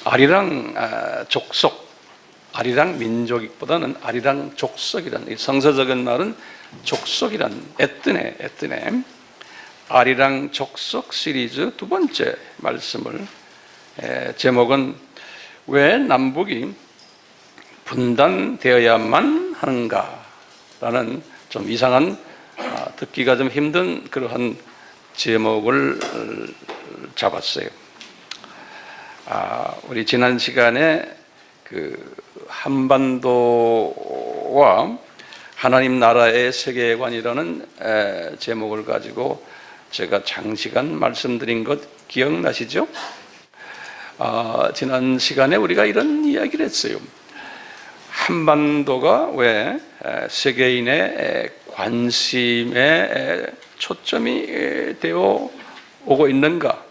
아리랑 족속, 아리랑 민족보다는 아리랑 족속이라는, 성서적인 말은 족속이란, 에뜨네 아리랑 족속 시리즈 두 번째 말씀을, 제목은 왜 남북이 분단되어야만 하는가라는 좀 이상한, 듣기가 좀 힘든 그러한 제목을 잡았어요. 우리 지난 시간에 그 한반도와 하나님 나라의 세계관이라는 제목을 가지고 제가 장시간 말씀드린 것 기억나시죠? 지난 시간에 우리가 이런 이야기를 했어요. 한반도가 왜 세계인의 관심의 초점이 되어 오고 있는가?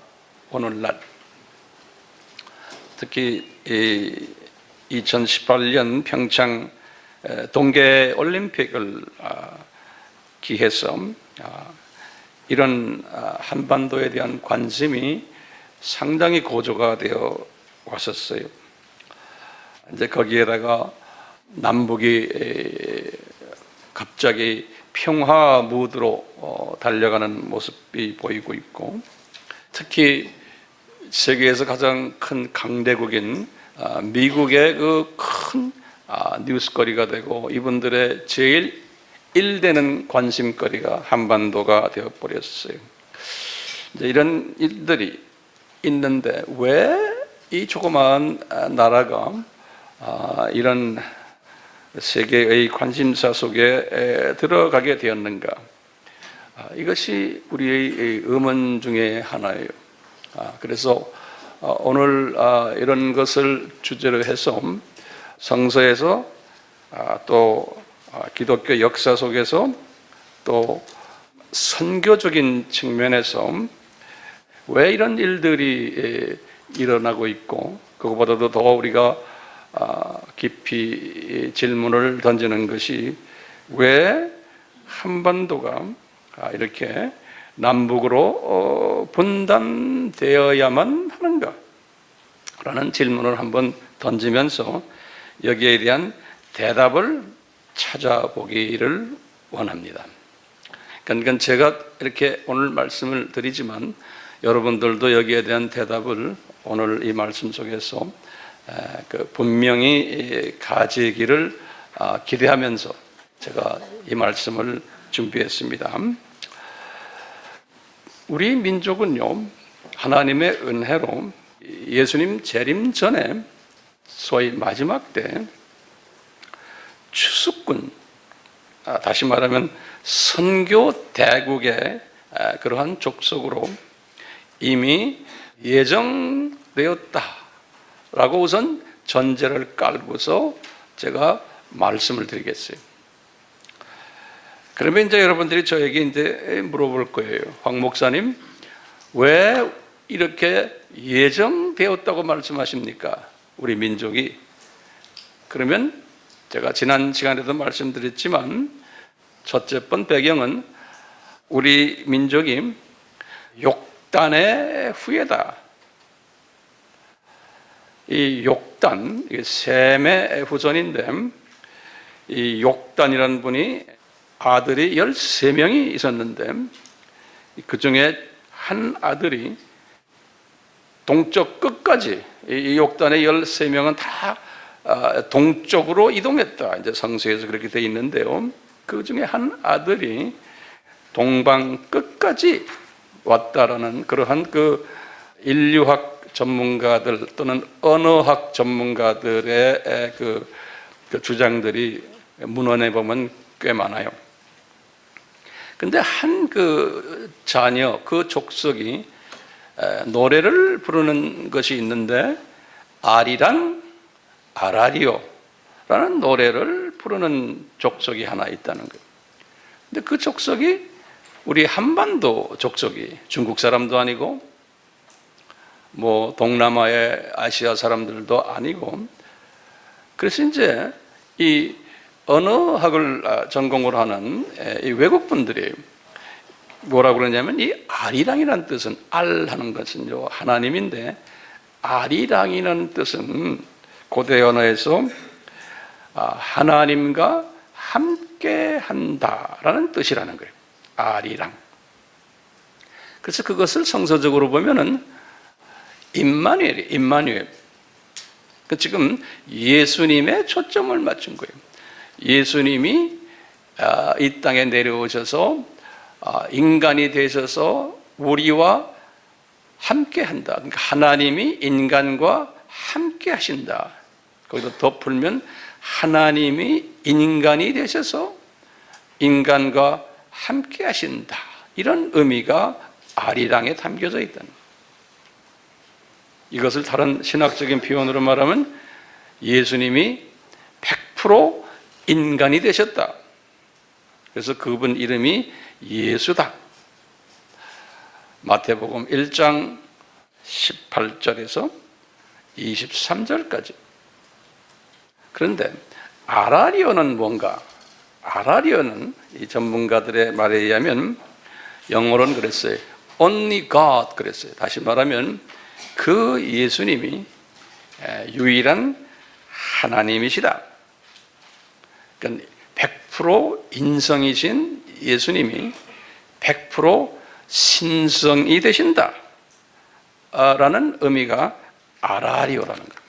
오늘날 특히 2018년 평창 동계올림픽을 기해서 이런 한반도에 대한 관심이 상당히 고조가 되어 왔었어요. 이제 거기에다가 남북이 갑자기 평화 무드로 달려가는 모습이 보이고 있고, 특히 세계에서 가장 큰 강대국인 미국의 그 큰 뉴스거리가 되고, 이분들의 제일 1되는 관심거리가 한반도가 되어버렸어요. 이제 이런 일들이 있는데 왜 이 조그마한 나라가 이런 세계의 관심사 속에 들어가게 되었는가? 이것이 우리의 의문 중에 하나예요. 그래서 오늘 이런 것을 주제로 해서 성서에서 또 기독교 역사 속에서 또 선교적인 측면에서 왜 이런 일들이 일어나고 있고, 그것보다도 더 우리가 깊이 질문을 던지는 것이 왜 한반도가 이렇게 남북으로 분단되어야만 하는가? 라는 질문을 한번 던지면서 여기에 대한 대답을 찾아보기를 원합니다. 그러니까 제가 이렇게 오늘 말씀을 드리지만 여러분들도 여기에 대한 대답을 오늘 이 말씀 속에서 분명히 가지기를 기대하면서 제가 이 말씀을 준비했습니다. 우리 민족은요, 하나님의 은혜로 예수님 재림 전에 소위 마지막 때 추수꾼, 다시 말하면 선교 대국의 그러한 족속으로 이미 예정되었다라고 우선 전제를 깔고서 제가 말씀을 드리겠어요. 그러면 이제 여러분들이 저에게 이제 물어볼 거예요. 황 목사님, 왜 이렇게 예정되었다고 말씀하십니까? 우리 민족이. 그러면 제가 지난 시간에도 말씀드렸지만 첫째 번 배경은 우리 민족이 욕단의 후예다. 이 욕단, 셈의 후손인데, 이 욕단이라는 분이 아들이 13명이 있었는데 그 중에 한 아들이 동쪽 끝까지, 이 욕단의 13명은 다 동쪽으로 이동했다. 이제 성서에서 그렇게 되어 있는데요. 그 중에 한 아들이 동방 끝까지 왔다라는 그러한 그 인류학 전문가들 또는 언어학 전문가들의 그 주장들이 문헌에 보면 꽤 많아요. 근데 한 그 자녀, 그 족속이 노래를 부르는 것이 있는데 아리랑 아라리오라는 노래를 부르는 족속이 하나 있다는 거예요. 근데 그 족속이 우리 한반도 족속이 중국 사람도 아니고 뭐 동남아의 아시아 사람들도 아니고, 그래서 이제 이 언어학을 전공으로 하는 이 외국분들이 뭐라고 그러냐면, 이 아리랑이라는 뜻은 알 하는 것은요 하나님인데, 아리랑이라는 뜻은 고대 언어에서 하나님과 함께 한다라는 뜻이라는 거예요. 아리랑. 그래서 그것을 성서적으로 보면은 임마누엘이에요. 임마누엘. 지금 예수님의 초점을 맞춘 거예요. 예수님이 이 땅에 내려오셔서 인간이 되셔서 우리와 함께 한다. 그러니까 하나님이 인간과 함께 하신다. 거기서 더 풀면 하나님이 인간이 되셔서 인간과 함께 하신다. 이런 의미가 아리랑에 담겨져 있다는 거예요. 이것을 다른 신학적인 표현으로 말하면 예수님이 100% 인간이 되셨다. 그래서 그분 이름이 예수다. 마태복음 1장 18절에서 23절까지. 그런데 아라리오는 뭔가? 아라리오는 이 전문가들의 말에 의하면 영어로는 그랬어요. Only God 그랬어요. 다시 말하면 그 예수님이 유일한 하나님이시다. 그러니까 100% 인성이신 예수님이 100% 신성이 되신다 라는 의미가 아라리오라는 거예요.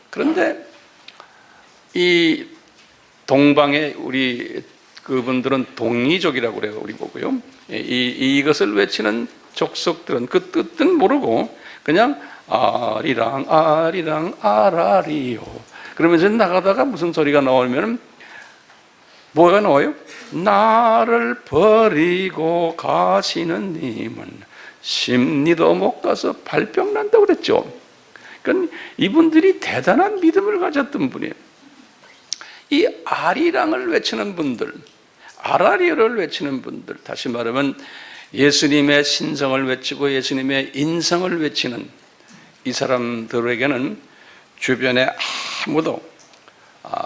그런데 이 동방의 우리 그분들은 동이족이라고 그래요. 우리 보고요. 이것을 외치는 족속들은 그 뜻은 모르고 그냥 아리랑 아리랑 아라리오 그러면서 나가다가 무슨 소리가 나오면 뭐가 나와요? 나를 버리고 가시는 님은 심리도 못 가서 발병 난다고 그랬죠. 그러니까 이분들이 대단한 믿음을 가졌던 분이에요. 이 아리랑을 외치는 분들, 아라리오를 외치는 분들, 다시 말하면 예수님의 신성을 외치고 예수님의 인성을 외치는 이 사람들에게는 주변에 아무도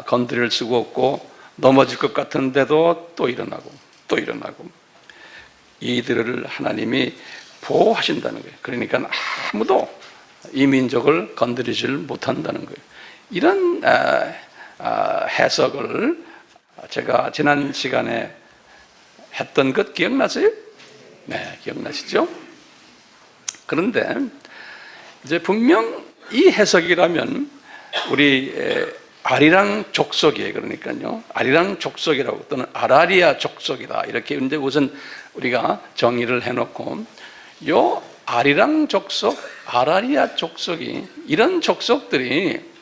건드릴 수가 없고 넘어질 것 같은데도 또 일어나고 또 일어나고 이들을 하나님이 보호하신다는 거예요. 그러니까 아무도 이 민족을 건드리질 못한다는 거예요. 이런 해석을 제가 지난 시간에 했던 것 기억나세요? 네, 기억나시죠? 그런데 이제 분명 이 해석이라면 우리 아리랑 족속이에요. 그러니까요. 아리랑 족속이라고 또는 아라리아 족속이다. 이렇게 이제 우선 우리가 정의를 해놓고 요 아리랑 족속, 아라리아 족속이 이런 족속들이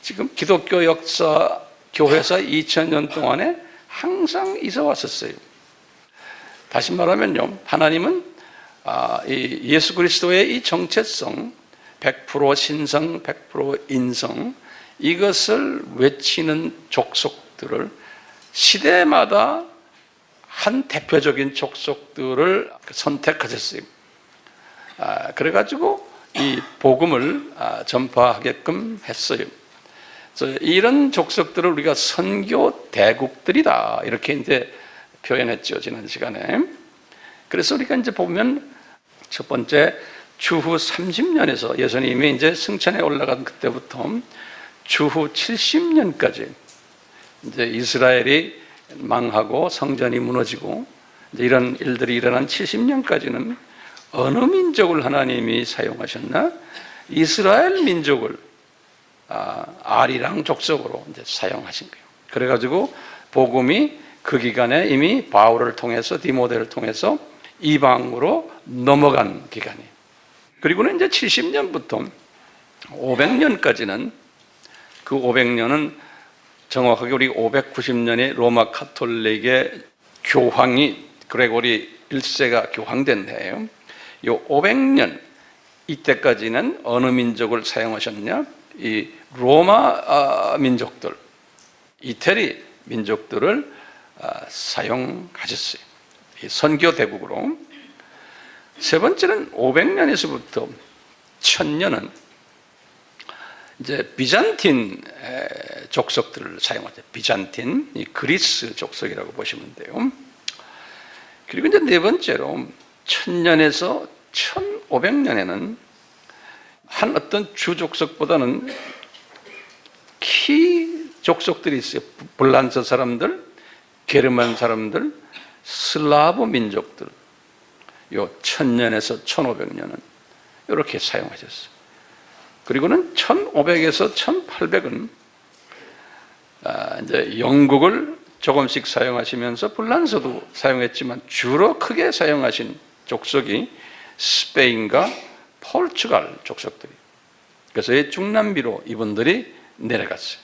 지금 기독교 역사, 교회사 2000년 동안에 항상 있어 왔었어요. 다시 말하면요, 하나님은 이 예수 그리스도의 이 정체성, 100% 신성, 100% 인성, 이것을 외치는 족속들을 시대마다 한 대표적인 족속들을 선택하셨어요. 그래가지고 이 복음을 전파하게끔 했어요. 그래서 이런 족속들을 우리가 선교 대국들이다 이렇게 이제 표현했죠, 지난 시간에. 그래서 우리가 이제 보면 첫 번째 주후 30년에서 예수님이 이제 승천에 올라간 그때부터 주후 70년까지 이제 이스라엘이 망하고 성전이 무너지고 이제 이런 일들이 일어난 70년까지는 어느 민족을 하나님이 사용하셨나? 이스라엘 민족을 아리랑 족속으로 이제 사용하신 거예요. 그래가지고 복음이 그 기간에 이미 바울을 통해서 디모데를 통해서 이방으로 넘어간 기간이에요. 그리고는 이제 70년부터 500년까지는 그 500년은 정확하게 우리 590년에 로마 카톨릭의 교황이 그레고리 1세가 교황된 해예요. 이 500년 이때까지는 어느 민족을 사용하셨냐? 이 로마 민족들, 이태리 민족들을 사용하셨어요. 이 선교 대국으로. 세 번째는 500년에서부터 1000년은 이제 비잔틴 족속들을 사용하죠. 비잔틴, 이 그리스 족속이라고 보시면 돼요. 그리고 이제 네 번째로 1000년에서 1500년에는 한 어떤 주 족속보다는 키 족속들이 있어요. 불란서 사람들, 게르만 사람들, 슬라브 민족들. 요 1000년에서 1500년은 이렇게 사용하셨어요. 그리고는 1500에서 1800은 이제 영국을 조금씩 사용하시면서 불란서도 사용했지만 주로 크게 사용하신 족속이 스페인과 포르투갈 족속들이. 그래서 이 중남미로 이분들이 내려갔어요.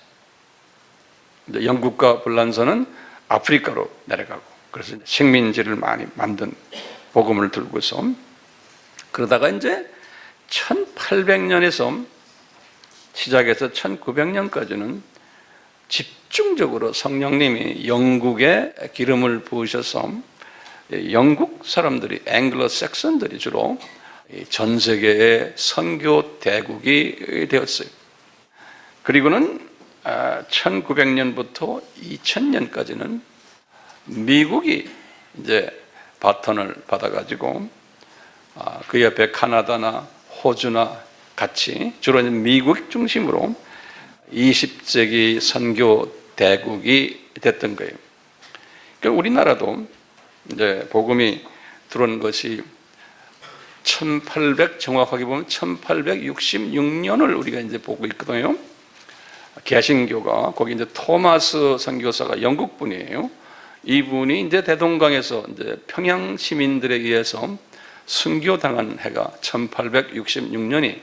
영국과 불란서는 아프리카로 내려가고, 그래서 식민지를 많이 만든 복음을 들고서, 그러다가 이제 1800년에서 시작해서 1900년까지는 집중적으로 성령님이 영국에 기름을 부으셔서 영국 사람들이, 앵글로 섹선들이 주로 전 세계의 선교 대국이 되었어요. 그리고는 1900년부터 2000년까지는 미국이 이제 바톤을 받아가지고 그 옆에 카나다나 호주나 같이 주로 미국 중심으로 20세기 선교 대국이 됐던 거예요. 그러니까 우리나라도 이제 복음이 들어온 것이 1800, 정확하게 보면 1866년을 우리가 이제 보고 있거든요. 개신교가, 거기 이제 토마스 선교사가 영국 분이에요. 이분이 이제 대동강에서 이제 평양 시민들에 의해서 순교당한 해가 1866년이,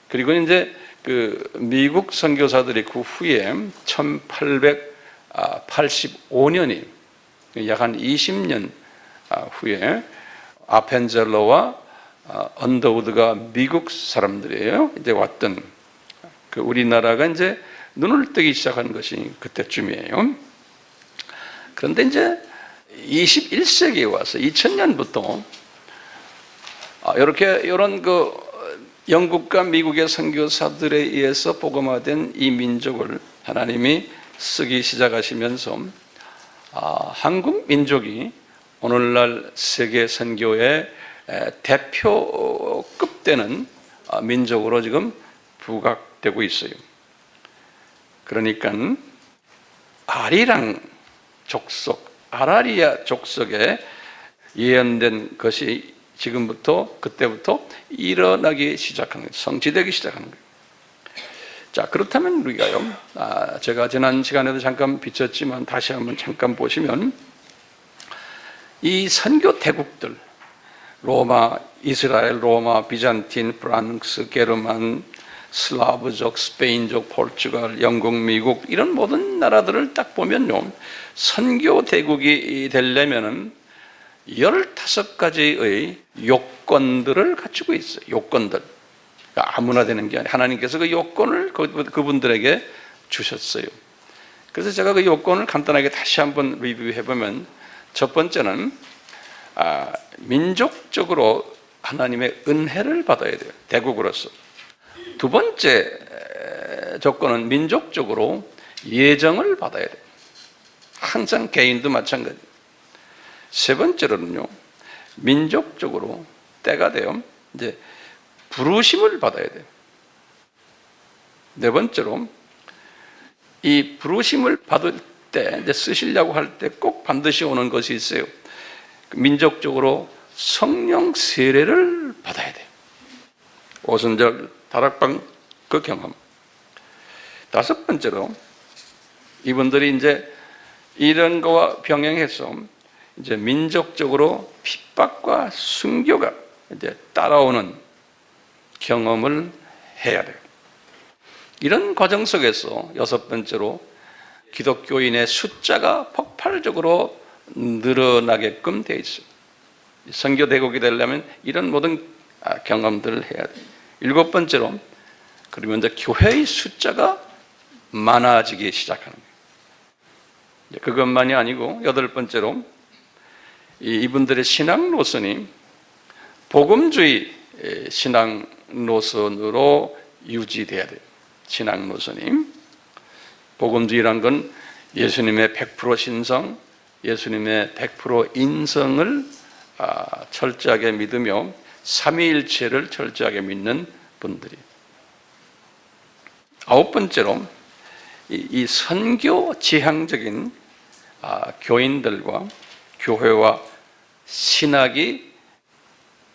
그리고 이제 그 미국 선교사들이 그 후에 1885년이 약 한 20년 후에 아펜젤러와 언더우드가 미국 사람들이에요. 이제 왔던 그 우리나라가 이제 눈을 뜨기 시작한 것이 그때쯤이에요. 그런데 이제 21세기에 와서 2000년부터 이런 그 영국과 미국의 선교사들에 의해서 복음화된 이 민족을 하나님이 쓰기 시작하시면서 한국 민족이 오늘날 세계 선교의 대표급 되는 민족으로 지금 부각되고 있어요. 그러니까 아리랑 족속, 아라리아 족속에 예언된 것이 지금부터, 그때부터 일어나기 시작하는 거예요. 성취되기 시작하는 거예요. 자, 그렇다면 우리가요, 제가 지난 시간에도 잠깐 비쳤지만 다시 한번 잠깐 보시면 이 선교 대국들, 로마, 이스라엘, 로마, 비잔틴, 프랑스, 게르만, 슬라브족, 스페인족, 포르투갈, 영국, 미국, 이런 모든 나라들을 딱 보면요, 선교 대국이 되려면은 15가지의 요건들을 갖추고 있어요. 요건들. 그러니까 아무나 되는 게 아니라 하나님께서 그 요건을 그분들에게 주셨어요. 그래서 제가 그 요건을 간단하게 다시 한번 리뷰해 보면, 첫 번째는 민족적으로 하나님의 은혜를 받아야 돼요. 대국으로서. 두 번째 조건은 민족적으로 예정을 받아야 돼요. 항상 개인도 마찬가지. 세 번째로는요, 민족적으로 때가 돼요. 이제 부르심을 받아야 돼요. 네 번째로 이 부르심을 받을 때, 이제 쓰시려고 할 때 꼭 반드시 오는 것이 있어요. 민족적으로 성령 세례를 받아야 돼요. 오순절 다락방 그 경험. 다섯 번째로 이분들이 이제 이런 거와 병행해서 이제 민족적으로 핍박과 순교가 이제 따라오는 경험을 해야 돼요. 이런 과정 속에서 여섯 번째로 기독교인의 숫자가 폭발적으로 늘어나게끔 되어 있어요. 선교 대국이 되려면 이런 모든 경험들을 해야 돼요. 일곱 번째로, 그러면 이제 교회의 숫자가 많아지기 시작하는 거예요. 그것만이 아니고 여덟 번째로 이분들의 신앙 노선이 복음주의 신앙 노선으로 유지돼야 돼요. 신앙 노선이. 복음주의란 건 예수님의 100% 신성, 예수님의 100% 인성을 철저하게 믿으며 삼위일체를 철저하게 믿는 분들이. 아홉 번째로 이 선교 지향적인 교인들과 교회와 신학이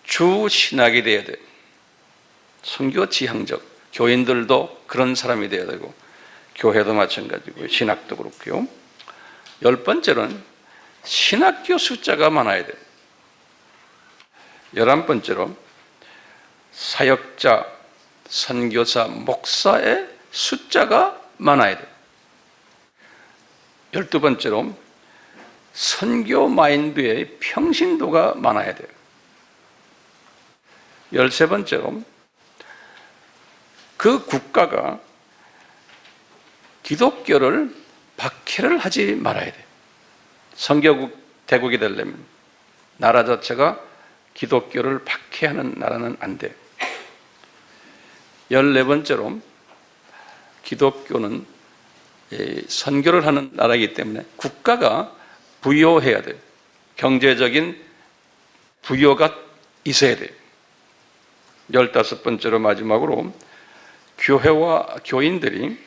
주 신학이 되어야 돼요. 선교 지향적 교인들도 그런 사람이 되어야 되고 교회도 마찬가지고요. 신학도 그렇고요. 열 번째로는 신학교 숫자가 많아야 돼요. 11번째로 사역자, 선교사, 목사의 숫자가 많아야 돼요. 12번째로 선교 마인드의 평신도가 많아야 돼요. 13번째로 그 국가가 기독교를 박해를 하지 말아야 돼요. 선교국 대국이 되려면 나라 자체가 기독교를 박해하는 나라는 안 돼요. 14번째로 기독교는 선교를 하는 나라이기 때문에 국가가 부여해야 돼요. 경제적인 부여가 있어야 돼요. 15번째로 마지막으로 교회와 교인들이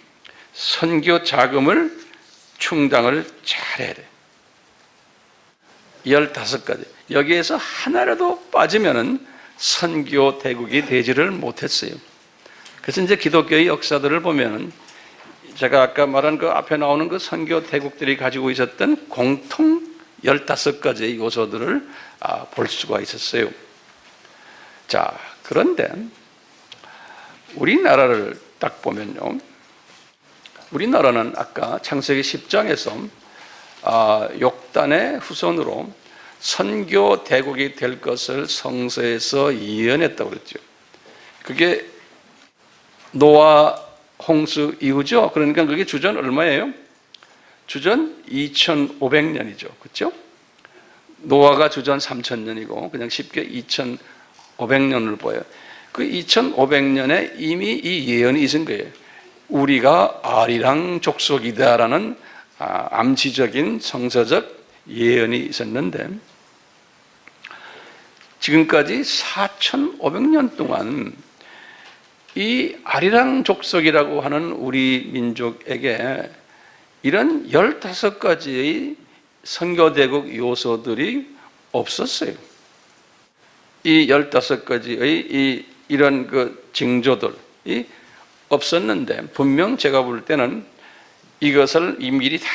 선교 자금을 충당을 잘해야 돼요. 15가지. 여기에서 하나라도 빠지면은 선교 대국이 되지를 못했어요. 그래서 이제 기독교의 역사들을 보면은 제가 아까 말한 그 앞에 나오는 그 선교 대국들이 가지고 있었던 공통 15가지의 요소들을 볼 수가 있었어요. 자, 그런데 우리나라를 딱 보면요. 우리나라는 아까 창세기 10장에서 욕단의 후손으로 선교 대국이 될 것을 성서에서 예언했다고 그랬죠. 그게 노아 홍수 이후죠. 그러니까 그게 주전 얼마예요? 주전 2500년이죠. 그렇죠? 노아가 주전 3000년이고 그냥 쉽게 2500년을 보여요. 그 2500년에 이미 이 예언이 있은 거예요. 우리가 아리랑 족속이다라는 암시적인 성서적 예언이 있었는데 지금까지 4500년 동안 이 아리랑 족속이라고 하는 우리 민족에게 이런 15가지의 선교대국 요소들이 없었어요. 이 15가지의 이런 그 징조들이 없었는데 분명 제가 볼 때는 이것을 미리 다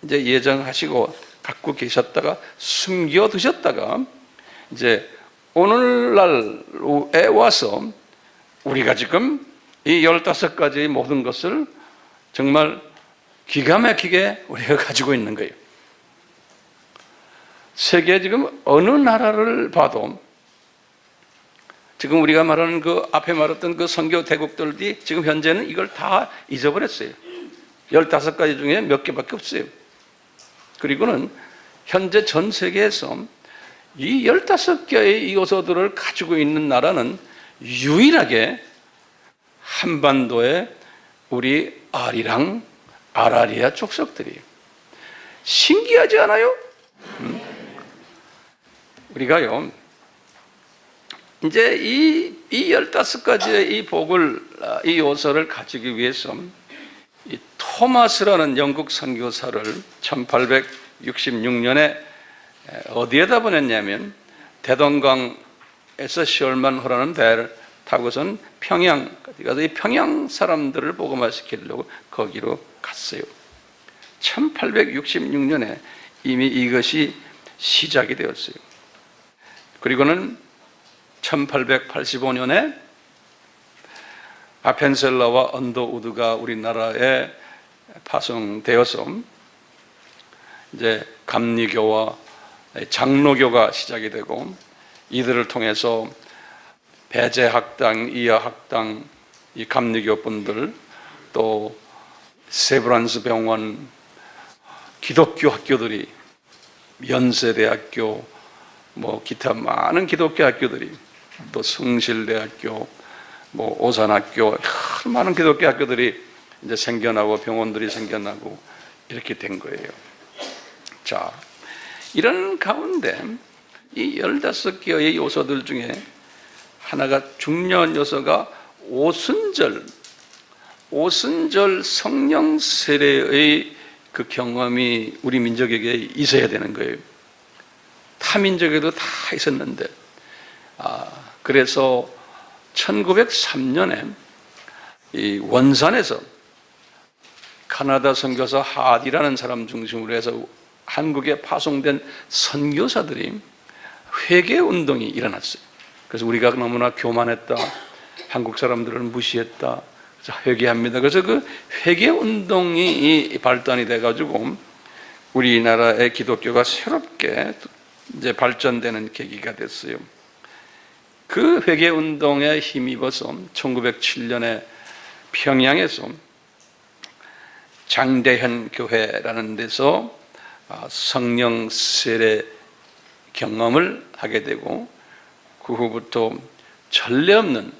이제 예정하시고 갖고 계셨다가 숨겨두셨다가 이제 오늘날에 와서 우리가 지금 이 15가지의 모든 것을 정말 기가 막히게 우리가 가지고 있는 거예요. 세계 지금 어느 나라를 봐도 지금 우리가 말하는 그 앞에 말했던 그 선교 대국들이 지금 현재는 이걸 다 잊어버렸어요. 15가지 중에 몇 개밖에 없어요. 그리고는 현재 전 세계에서 이 15개의 요소들을 가지고 있는 나라는 유일하게 한반도의 우리 아리랑, 아라리아 족속들이에요. 신기하지 않아요? 우리가요, 이제 이 15가지의 이 복을, 이 요소를 가지기 위해서 이 토마스라는 영국 선교사를 1866년에 어디에다 보냈냐면 대동강에서 시올만호라는 배를 타고선 평양까지 가서 이 평양 사람들을 복음화시키려고 거기로 갔어요. 1866년에 이미 이것이 시작이 되었어요. 그리고는 1885년에 아펜셀러와 언더우드가 우리나라에 파송되어서 이제 감리교와 장로교가 시작이 되고 이들을 통해서 배제학당, 이하학당, 이 감리교 분들 또 세브란스 병원, 기독교 학교들이 연세대학교, 뭐 기타 많은 기독교 학교들이 또 성실대학교, 뭐 오산학교, 많은 기독교 학교들이 이제 생겨나고 병원들이 생겨나고 이렇게 된 거예요. 자, 이런 가운데 이 15개의 요소들 중에 하나가 중요한 요소가 오순절 성령 세례의 그 경험이 우리 민족에게 있어야 되는 거예요. 타 민족에도 다 있었는데, 그래서 1903년에 이 원산에서 카나다 선교사 하디라는 사람 중심으로 해서 한국에 파송된 선교사들이 회개 운동이 일어났어요. 그래서 우리가 너무나 교만했다, 한국 사람들을 무시했다, 회개합니다. 그래서 그 회개 운동이 발단이 돼가지고 우리나라의 기독교가 새롭게 이제 발전되는 계기가 됐어요. 그 회개 운동에 힘입어서 1907년에 평양에서 장대현 교회라는 데서 성령 세례 경험을 하게 되고, 그 후부터 전례 없는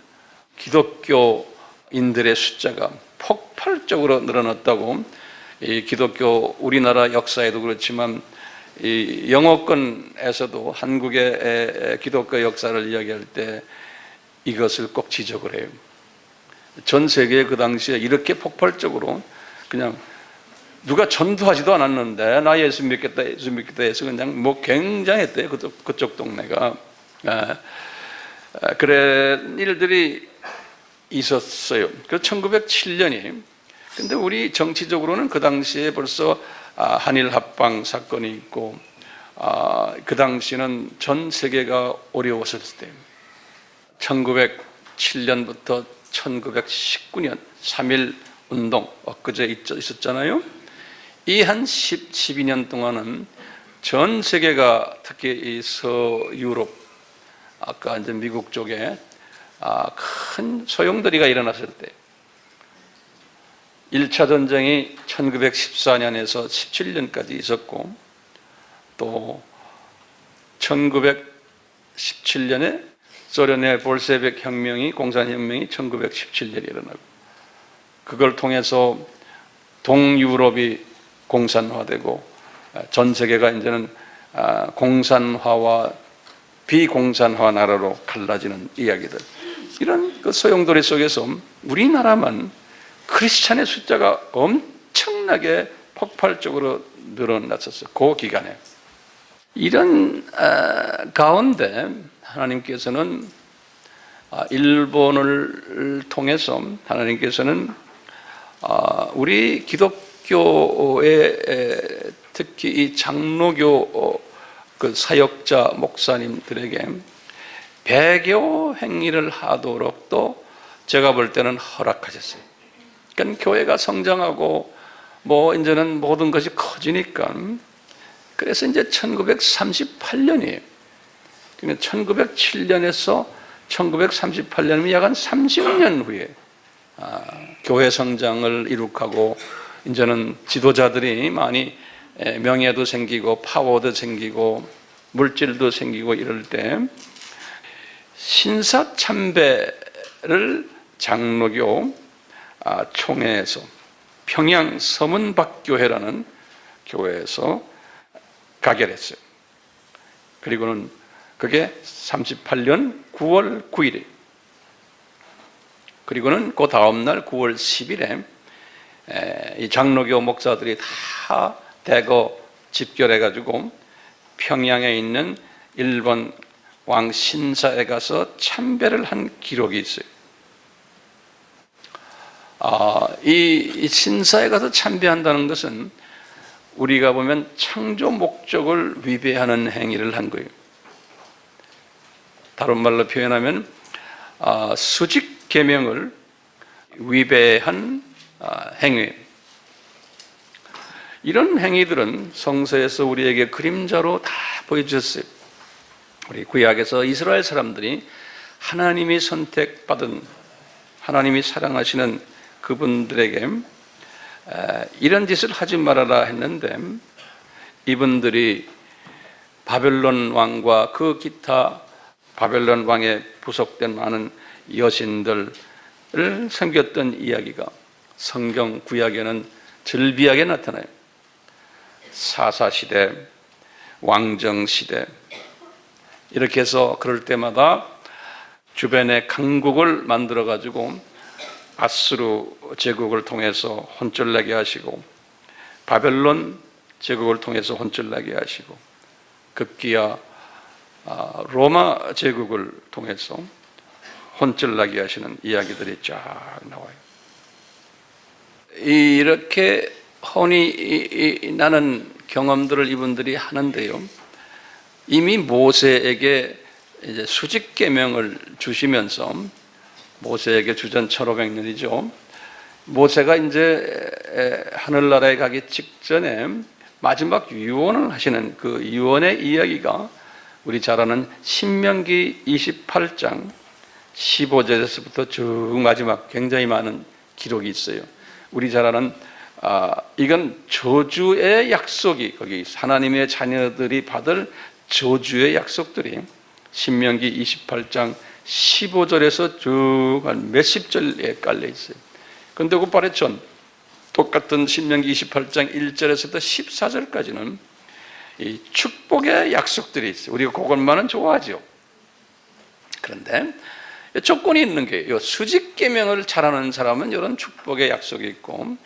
기독교인들의 숫자가 폭발적으로 늘어났다고, 이 기독교 우리나라 역사에도 그렇지만 이 영어권에서도 한국의 기독교 역사를 이야기할 때 이것을 꼭 지적을 해요. 전 세계에 그 당시에 이렇게 폭발적으로 그냥 누가 전도하지도 않았는데 나 예수 믿겠다 해서 그냥 뭐 굉장했대요. 그쪽 동네가. 그런 일들이 있었어요. 그 1907년이. 근데 우리 정치적으로는 그 당시에 벌써 한일 합방 사건이 있고, 그 당시는 전 세계가 어려웠을 때, 1907년부터 1919년 3.1 운동, 엊그제 있었잖아요. 이 한 12년 동안은 전 세계가, 특히 이 서유럽, 아까 이제 미국 쪽에 큰 소용돌이가 일어났을 때, 1차 전쟁이 1914년에서 17년까지 있었고, 또 1917년에 소련의 볼셰빅 혁명이, 공산혁명이 1917년에 일어나고, 그걸 통해서 동유럽이 공산화되고 전 세계가 이제는 공산화와 비공산화 나라로 갈라지는 이야기들, 이런 그 소용돌이 속에서 우리나라만 크리스찬의 숫자가 엄청나게 폭발적으로 늘어났었어요. 그 기간에. 이런 가운데 하나님께서는 일본을 통해서 하나님께서는 우리 기독교의 특히 이 장로교 그 사역자 목사님들에게 배교 행위를 하도록 또 제가 볼 때는 허락하셨어요. 그러니까 교회가 성장하고 뭐 이제는 모든 것이 커지니까, 그래서 이제 1938년이에요. 그러니까 1907년에서 1938년이면 약 한 30년 후에 교회 성장을 이룩하고, 이제는 지도자들이 많이 명예도 생기고 파워도 생기고 물질도 생기고 이럴 때, 신사참배를 장로교 총회에서 평양 서문박교회라는 교회에서 가결했어요. 그리고는 그게 38년 9월 9일에, 그리고는 그 다음날 9월 10일에 이 장로교 목사들이 다 대거 집결해가지고 평양에 있는 일본 왕 신사에 가서 참배를 한 기록이 있어요. 이 신사에 가서 참배한다는 것은 우리가 보면 창조 목적을 위배하는 행위를 한 거예요. 다른 말로 표현하면 수직 계명을 위배한 행위. 이런 행위들은 성서에서 우리에게 그림자로 다 보여주셨어요. 우리 구약에서 이스라엘 사람들이 하나님이 선택받은, 하나님이 사랑하시는 그분들에게 이런 짓을 하지 말아라 했는데, 이분들이 바벨론 왕과 그 기타 바벨론 왕에 부속된 많은 여신들을 섬겼던 이야기가 성경 구약에는 즐비하게 나타나요. 사사시대, 왕정시대, 이렇게 해서 그럴 때마다 주변에 강국을 만들어 가지고 아수르 제국을 통해서 혼쭐나게 하시고 바벨론 제국을 통해서 혼쭐나게 하시고 급기야 로마 제국을 통해서 혼쭐나게 하시는 이야기들이 쫙 나와요. 이렇게 혼이 나는 경험들을 이분들이 하는데요. 이미 모세에게 이제 수직 계명을 주시면서 모세에게 주전 1500년이죠. 모세가 이제 하늘나라에 가기 직전에 마지막 유언을 하시는 그 유언의 이야기가 우리 잘 아는 신명기 28장 15절에서부터 쭉 마지막 굉장히 많은 기록이 있어요. 우리 잘 아는 이건 저주의 약속이 거기 하나님의 자녀들이 받을 저주의 약속들이 신명기 28장 15절에서 쭉 한 몇십 절에 깔려 있어요. 그런데 그 바레촌 똑같은 신명기 28장 1절에서부터 14절까지는 이 축복의 약속들이 있어요. 우리가 그것만은 좋아하죠. 그런데 조건이 있는 게 수직 계명을 잘하는 사람은 이런 축복의 약속이 있고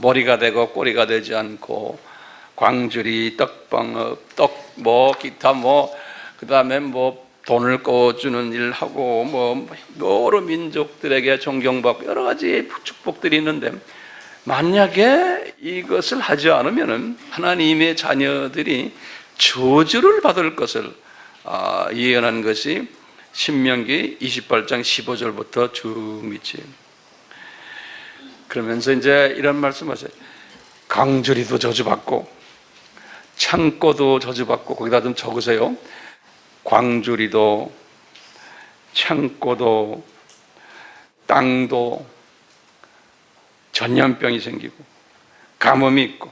머리가 되고 꼬리가 되지 않고 광주리, 떡방업, 기타 그다음에 돈을 꿔주는 일하고 여러 민족들에게 존경받고 여러 가지 축복들이 있는데 만약에 이것을 하지 않으면 하나님의 자녀들이 저주를 받을 것을 예언한 것이 신명기 28장 15절부터 쭉 밑이. 그러면서 이제 이런 말씀하세요. 강주리도 저주받고 창고도 저주받고 거기다 좀 적으세요. 광주리도 창고도 땅도 전염병이 생기고 가뭄이 있고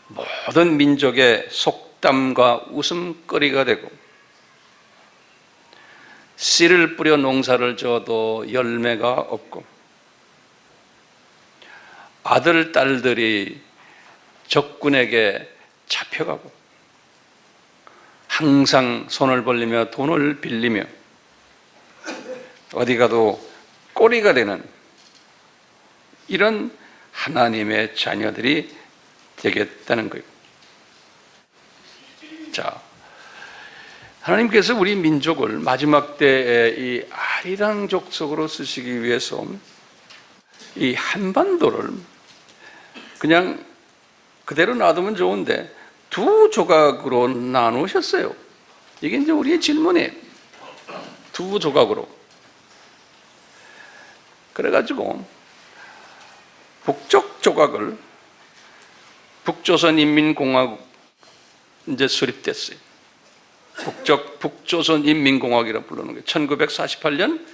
모든 민족의 속담과 웃음거리가 되고 씨를 뿌려 농사를 지어도 열매가 없고 아들, 딸들이 적군에게 잡혀가고 항상 손을 벌리며 돈을 빌리며 어디 가도 꼬리가 되는 이런 하나님의 자녀들이 되겠다는 거예요. 자, 하나님께서 우리 민족을 마지막 때에 이 아리랑 족속으로 쓰시기 위해서 이 한반도를 그냥 그대로 놔두면 좋은데 두 조각으로 나누셨어요. 이게 이제 우리의 질문이에요. 두 조각으로. 그래가지고 북쪽 조각을 북조선인민공화국 이제 수립됐어요. 북조선인민공화국이라고 부르는 거예요. 1948년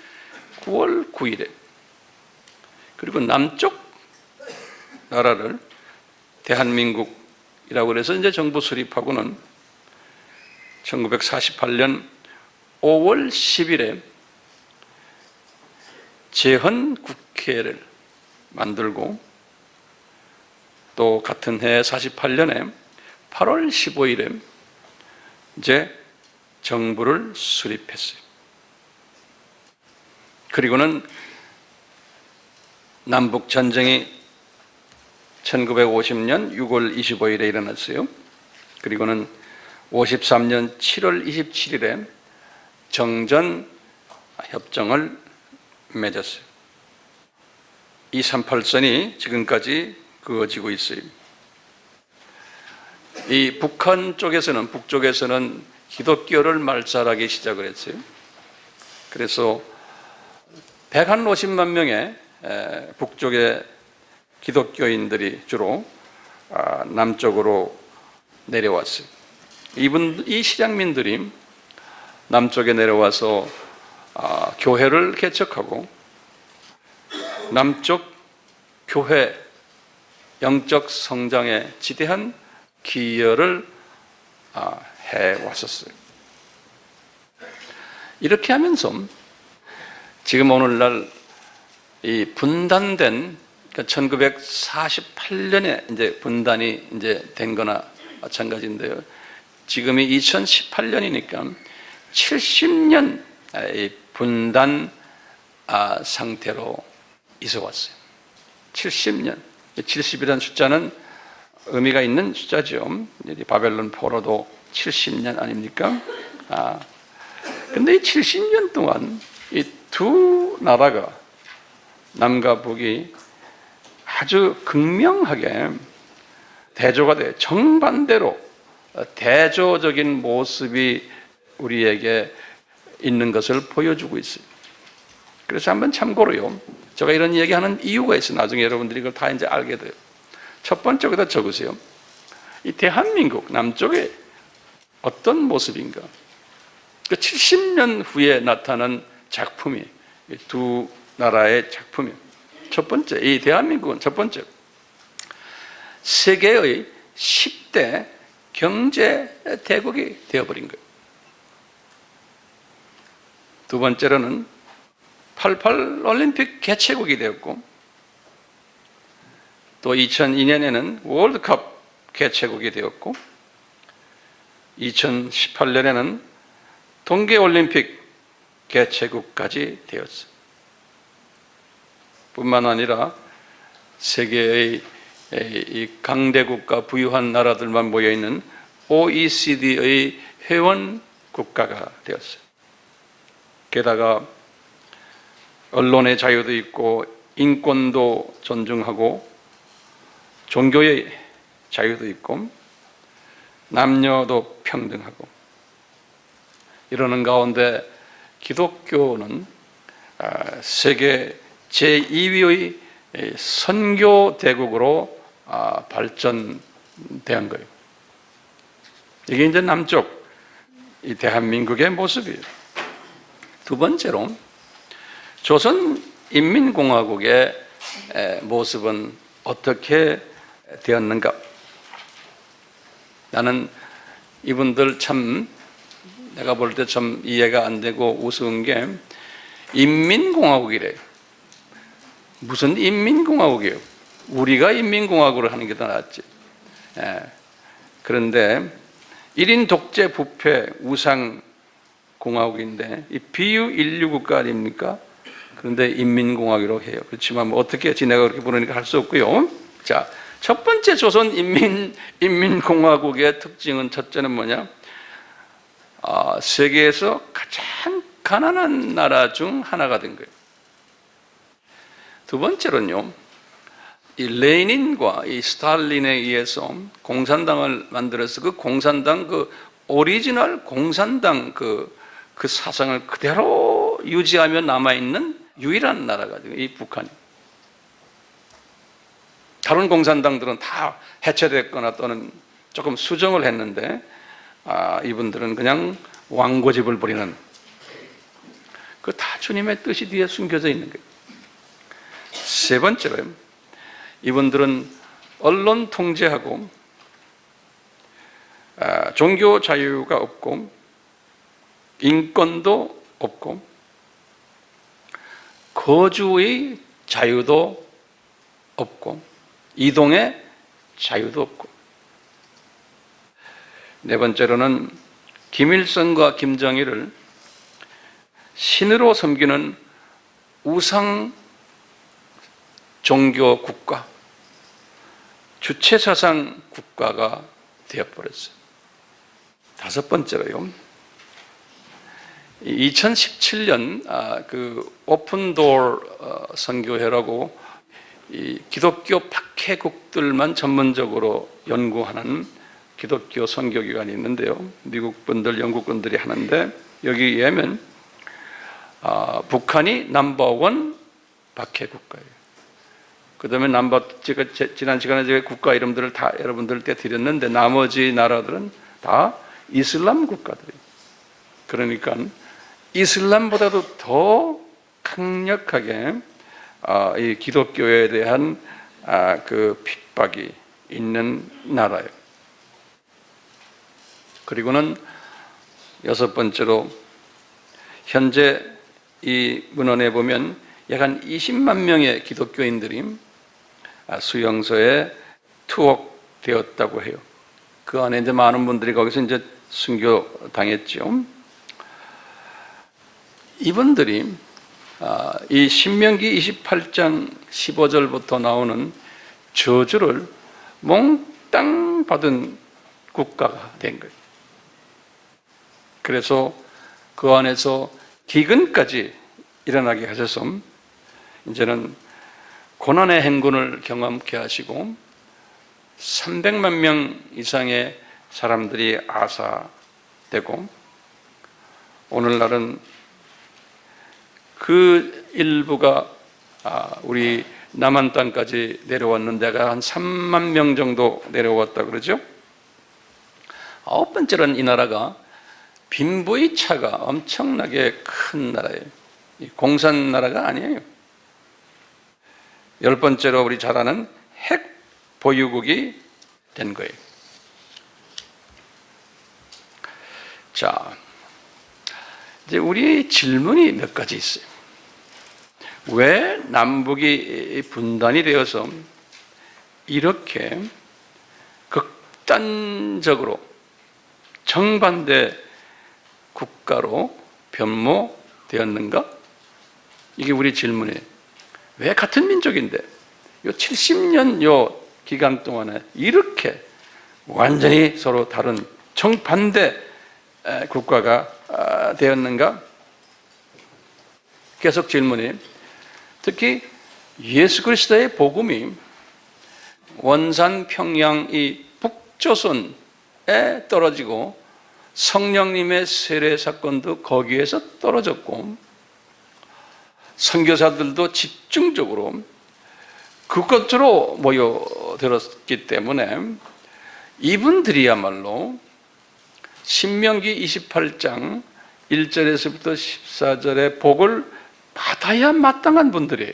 9월 9일에. 그리고 남쪽 나라를 대한민국이라고 해서 이제 정부 수립하고는 1948년 5월 10일에 재헌국회를 만들고 또 같은 해 48년에 8월 15일에 이제 정부를 수립했어요. 그리고는 남북 전쟁이 1950년 6월 25일에 일어났어요. 그리고는 53년 7월 27일에 정전 협정을 맺었어요. 이 38선이 지금까지 그어지고 있어요. 이 북쪽에서는 기독교를 말살하기 시작을 했어요. 그래서 150만 명의 북쪽의 기독교인들이 주로 남쪽으로 내려왔어요. 이 실향민들이 남쪽에 내려와서 교회를 개척하고 남쪽 교회 영적 성장에 지대한 기여를 해왔었어요. 이렇게 하면서 지금 오늘날 이 분단된 1948년에 이제 분단이 이제 된 거나 마찬가지인데요. 지금이 2018년이니까 70년 분단 상태로 있어 왔어요. 70년. 70이라는 숫자는 의미가 있는 숫자죠. 바벨론 포로도 70년 아닙니까? 근데 이 70년 동안 이 두 나라가, 남과 북이 아주 극명하게 대조가 돼, 정반대로 대조적인 모습이 우리에게 있는 것을 보여주고 있어요. 그래서 한번 참고로요, 제가 이런 얘기하는 이유가 있어요. 나중에 여러분들이 이걸 다 이제 알게 돼요. 첫 번째 거기다 적으세요. 이 대한민국 남쪽에 어떤 모습인가? 그 70년 후에 나타난 작품이, 두 나라의 작품이, 첫 번째, 이 대한민국은 첫 번째 세계의 10대 경제 대국이 되어버린 거예요. 두 번째로는 88 올림픽 개최국이 되었고, 또 2002년에는 월드컵 개최국이 되었고, 2018년에는 동계올림픽 개최국까지 되었어요. 뿐만 아니라 세계의 이 강대국가 부유한 나라들만 모여있는 OECD의 회원 국가가 되었어요. 게다가 언론의 자유도 있고, 인권도 존중하고, 종교의 자유도 있고, 남녀도 평등하고, 이러는 가운데 기독교는 세계 제2위의 선교 대국으로 발전된 거예요. 이게 이제 남쪽 이 대한민국의 모습이에요. 두 번째로 조선인민공화국의 모습은 어떻게 되었는가? 나는 이분들 참, 내가 볼 때 참 이해가 안 되고 우스운 게, 인민공화국이래요. 무슨 인민공화국이에요? 우리가 인민공화국을 하는 게 더 낫지. 그런데 1인 독재 부패 우상 공화국인데, 이 비유인류 국가 아닙니까? 그런데 인민공화국이라고 해요. 그렇지만 뭐 어떻게 지내가 그렇게 부르니까 할 수 없고요. 자, 첫 번째 조선 인민공화국의 특징은, 첫째는 뭐냐? 세계에서 가장 가난한 나라 중 하나가 된 거예요. 두 번째로는요, 이 레닌과 이 스탈린에 의해서 공산당을 만들어서 그 공산당, 그 오리지널 공산당 그 사상을 그대로 유지하며 남아있는 유일한 나라가 이 북한이. 다른 공산당들은 다 해체됐거나 또는 조금 수정을 했는데, 이분들은 그냥 왕고집을 부리는, 그 다 주님의 뜻이 뒤에 숨겨져 있는 거예요. 세 번째로, 이분들은 언론 통제하고, 종교 자유가 없고, 인권도 없고, 거주의 자유도 없고, 이동의 자유도 없고, 네 번째로는 김일성과 김정일을 신으로 섬기는 우상 종교 국가, 주체사상 국가가 되어버렸어요. 다섯 번째로요, 2017년 그 오픈도어 선교회라고 이 기독교 박해국들만 전문적으로 연구하는 기독교 선교기관이 있는데요. 미국 분들, 영국 분들이 하는데, 여기에 의하면 북한이 넘버원 박해국가예요. 그 다음에 제가 지난 시간에 제가 국가 이름들을 다 여러분들 때 드렸는데, 나머지 나라들은 다 이슬람 국가들이에요. 그러니까 이슬람보다도 더 강력하게 이 기독교에 대한 그 핍박이 있는 나라예요. 그리고는 여섯 번째로, 현재 이 문헌에 보면 약 한 20만 명의 기독교인들이 수용소에 투옥되었다고 해요. 그 안에 이제 많은 분들이 거기서 이제 순교 당했죠. 이분들이 이 신명기 28장 15절부터 나오는 저주를 몽땅 받은 국가가 된 거예요. 그래서 그 안에서 기근까지 일어나게 하셔서 이제는 고난의 행군을 경험케 하시고 300만 명 이상의 사람들이 아사되고, 오늘날은 그 일부가 우리 남한 땅까지 내려왔는데가 한 3만 명 정도 내려왔다 그러죠. 9번째로는 이 나라가 빈부의 차가 엄청나게 큰 나라예요. 공산 나라가 아니에요. 10번째로 우리 잘 아는 핵 보유국이 된 거예요. 자, 이제 우리 질문이 몇 가지 있어요. 왜 남북이 분단이 되어서 이렇게 극단적으로 정반대 국가로 변모되었는가? 이게 우리 질문이에요. 왜 같은 민족인데 요 70년 요 기간 동안에 이렇게 완전히 서로 다른 정반대 국가가 되었는가? 계속 질문이, 특히 예수 그리스도의 복음이 원산 평양 이 북조선에 떨어지고 성령님의 세례 사건도 거기에서 떨어졌고, 선교사들도 집중적으로 그것으로 모여들었기 때문에 이분들이야말로 신명기 28장 1절에서부터 14절의 복을 받아야 마땅한 분들이에요.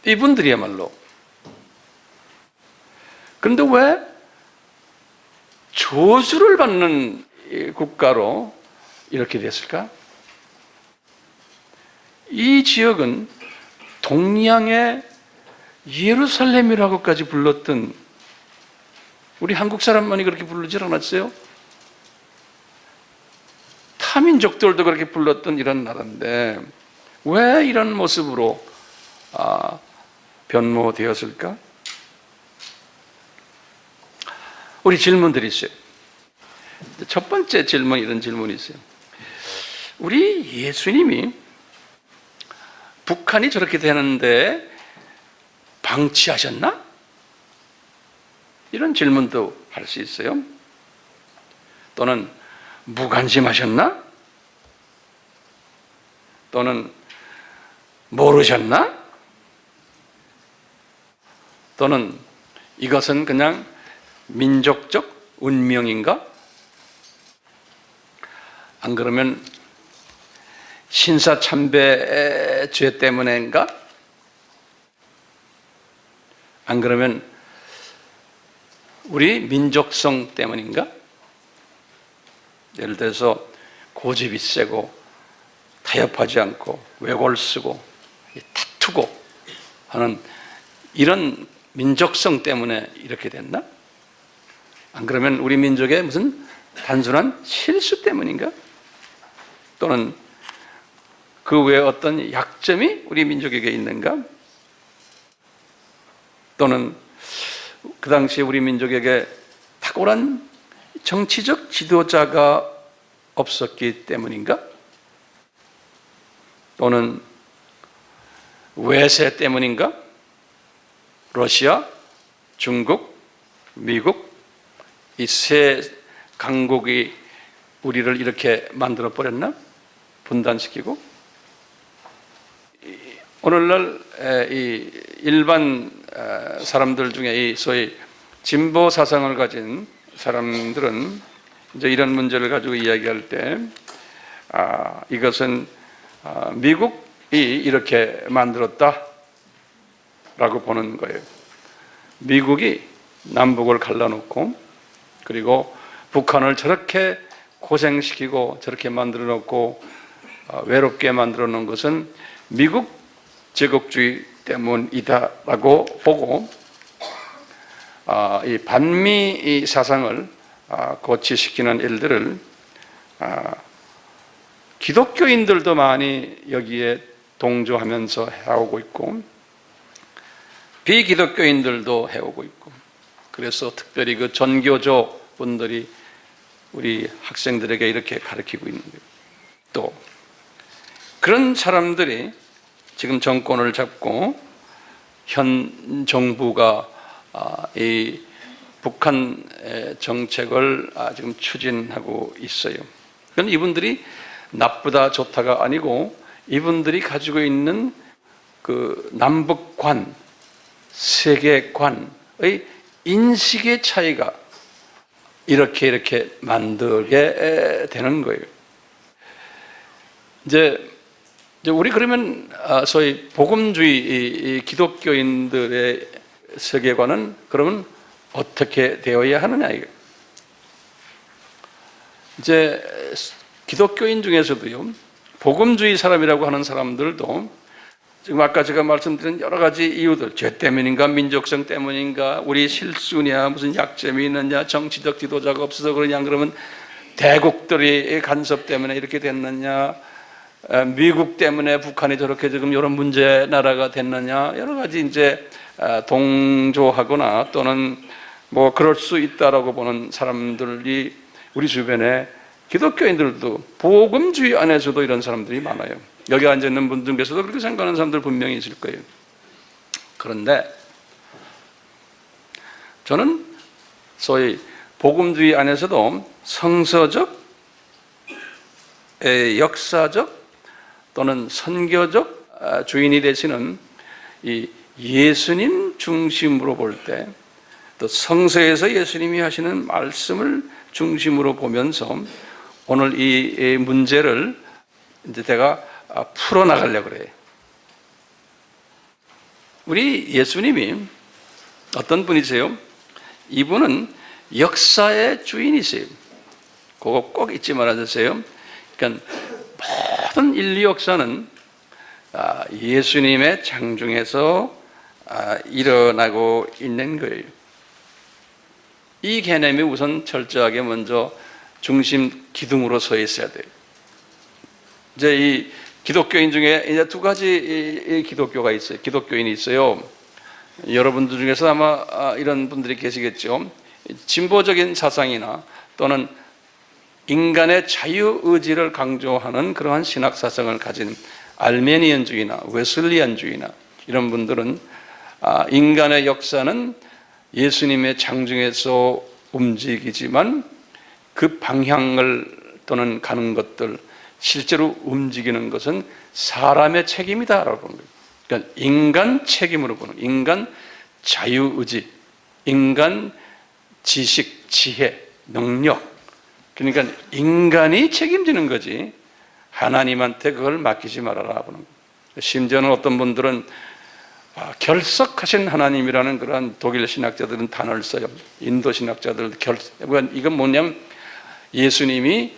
이분들이야말로. 그런데 왜 저주를 받는 국가로 이렇게 됐을까? 이 지역은 동양의 예루살렘이라고까지 불렀던, 우리 한국 사람만이 그렇게 부르질 않았어요? 타민족들도 그렇게 불렀던 이런 나라인데 왜 이런 모습으로 변모되었을까? 우리 질문들이 있어요. 첫 번째 질문, 이런 질문이 있어요. 우리 예수님이 북한이 저렇게 되는데 방치하셨나? 이런 질문도 할 수 있어요. 또는 무관심하셨나? 또는 모르셨나? 또는 이것은 그냥 민족적 운명인가? 안 그러면 신사참배 죄 때문인가? 안 그러면 우리 민족성 때문인가? 예를 들어서 고집이 세고 타협하지 않고 외골 쓰고 다투고 하는 이런 민족성 때문에 이렇게 됐나? 안 그러면 우리 민족의 무슨 단순한 실수 때문인가? 또는 그 외에 어떤 약점이 우리 민족에게 있는가? 또는 그 당시에 우리 민족에게 탁월한 정치적 지도자가 없었기 때문인가? 또는 외세 때문인가? 러시아, 중국, 미국 이 세 강국이 우리를 이렇게 만들어 버렸나? 분단시키고. 오늘날 이 일반 사람들 중에 이 소위 진보 사상을 가진 사람들은 이제 이런 문제를 가지고 이야기할 때 이것은 미국이 이렇게 만들었다라고 보는 거예요. 미국이 남북을 갈라놓고 그리고 북한을 저렇게 고생시키고 저렇게 만들어 놓고 외롭게 만들어 놓은 것은 미국 제국주의 때문이다라고 보고 이 반미 사상을 고취시키는 일들을 기독교인들도 많이 여기에 동조하면서 해오고 있고 비기독교인들도 해오고 있고, 그래서 특별히 그 전교조 분들이 우리 학생들에게 이렇게 가르치고 있는 거예요. 또 그런 사람들이 지금 정권을 잡고 현 정부가 이 북한 정책을 지금 추진하고 있어요. 그건 이분들이 나쁘다 좋다가 아니고 이분들이 가지고 있는 그 남북관, 세계관의 인식의 차이가 이렇게 만들게 되는 거예요. 이제 우리 그러면 소위 복음주의 기독교인들의 세계관은 그러면 어떻게 되어야 하느냐 이거. 이제 기독교인 중에서도요, 복음주의 사람이라고 하는 사람들도 지금 아까 제가 말씀드린 여러 가지 이유들, 죄 때문인가, 민족성 때문인가, 우리 실수냐, 무슨 약점이 있느냐, 정치적 지도자가 없어서 그러냐, 그러면 대국들이 간섭 때문에 이렇게 됐느냐, 미국 때문에 북한이 저렇게 지금 이런 문제 나라가 됐느냐, 여러 가지 이제 동조하거나 또는 뭐 그럴 수 있다라고 보는 사람들이 우리 주변에 기독교인들도 복음주의 안에서도 이런 사람들이 많아요. 여기 앉아 있는 분들 중에서도 그렇게 생각하는 사람들 분명히 있을 거예요. 그런데 저는 소위 복음주의 안에서도 성서적, 역사적 또는 선교적 주인이 되시는 이 예수님 중심으로 볼 때, 또 성서에서 예수님이 하시는 말씀을 중심으로 보면서 오늘 이 문제를 이제 제가 풀어나가려고 그래요. 우리 예수님이 어떤 분이세요? 이분은 역사의 주인이세요. 그거 꼭 잊지 말아주세요. 그러니까 모든 인류 역사는 예수님의 장중에서 일어나고 있는 거예요. 이 개념이 우선 철저하게 먼저 중심 기둥으로 서 있어야 돼요. 이제 이 기독교인 중에 이제 두 가지 기독교가 있어요. 기독교인이 있어요. 여러분들 중에서 아마 이런 분들이 계시겠죠. 진보적인 사상이나 또는 인간의 자유의지를 강조하는 그러한 신학 사상을 가진 알메니언주의나 웨슬리안주의나 이런 분들은 인간의 역사는 예수님의 장중에서 움직이지만 그 방향을 또는 가는 것들, 실제로 움직이는 것은 사람의 책임이다라고 보는 거예요. 그러니까 인간 책임으로 보는, 인간 자유의지, 인간 지식, 지혜, 능력, 그러니까 인간이 책임지는 거지 하나님한테 그걸 맡기지 말아라 보는 거예요. 심지어는 어떤 분들은 결석하신 하나님이라는 그런 독일 신학자들은 단어를 써요. 인도 신학자들 이건 뭐냐면 예수님이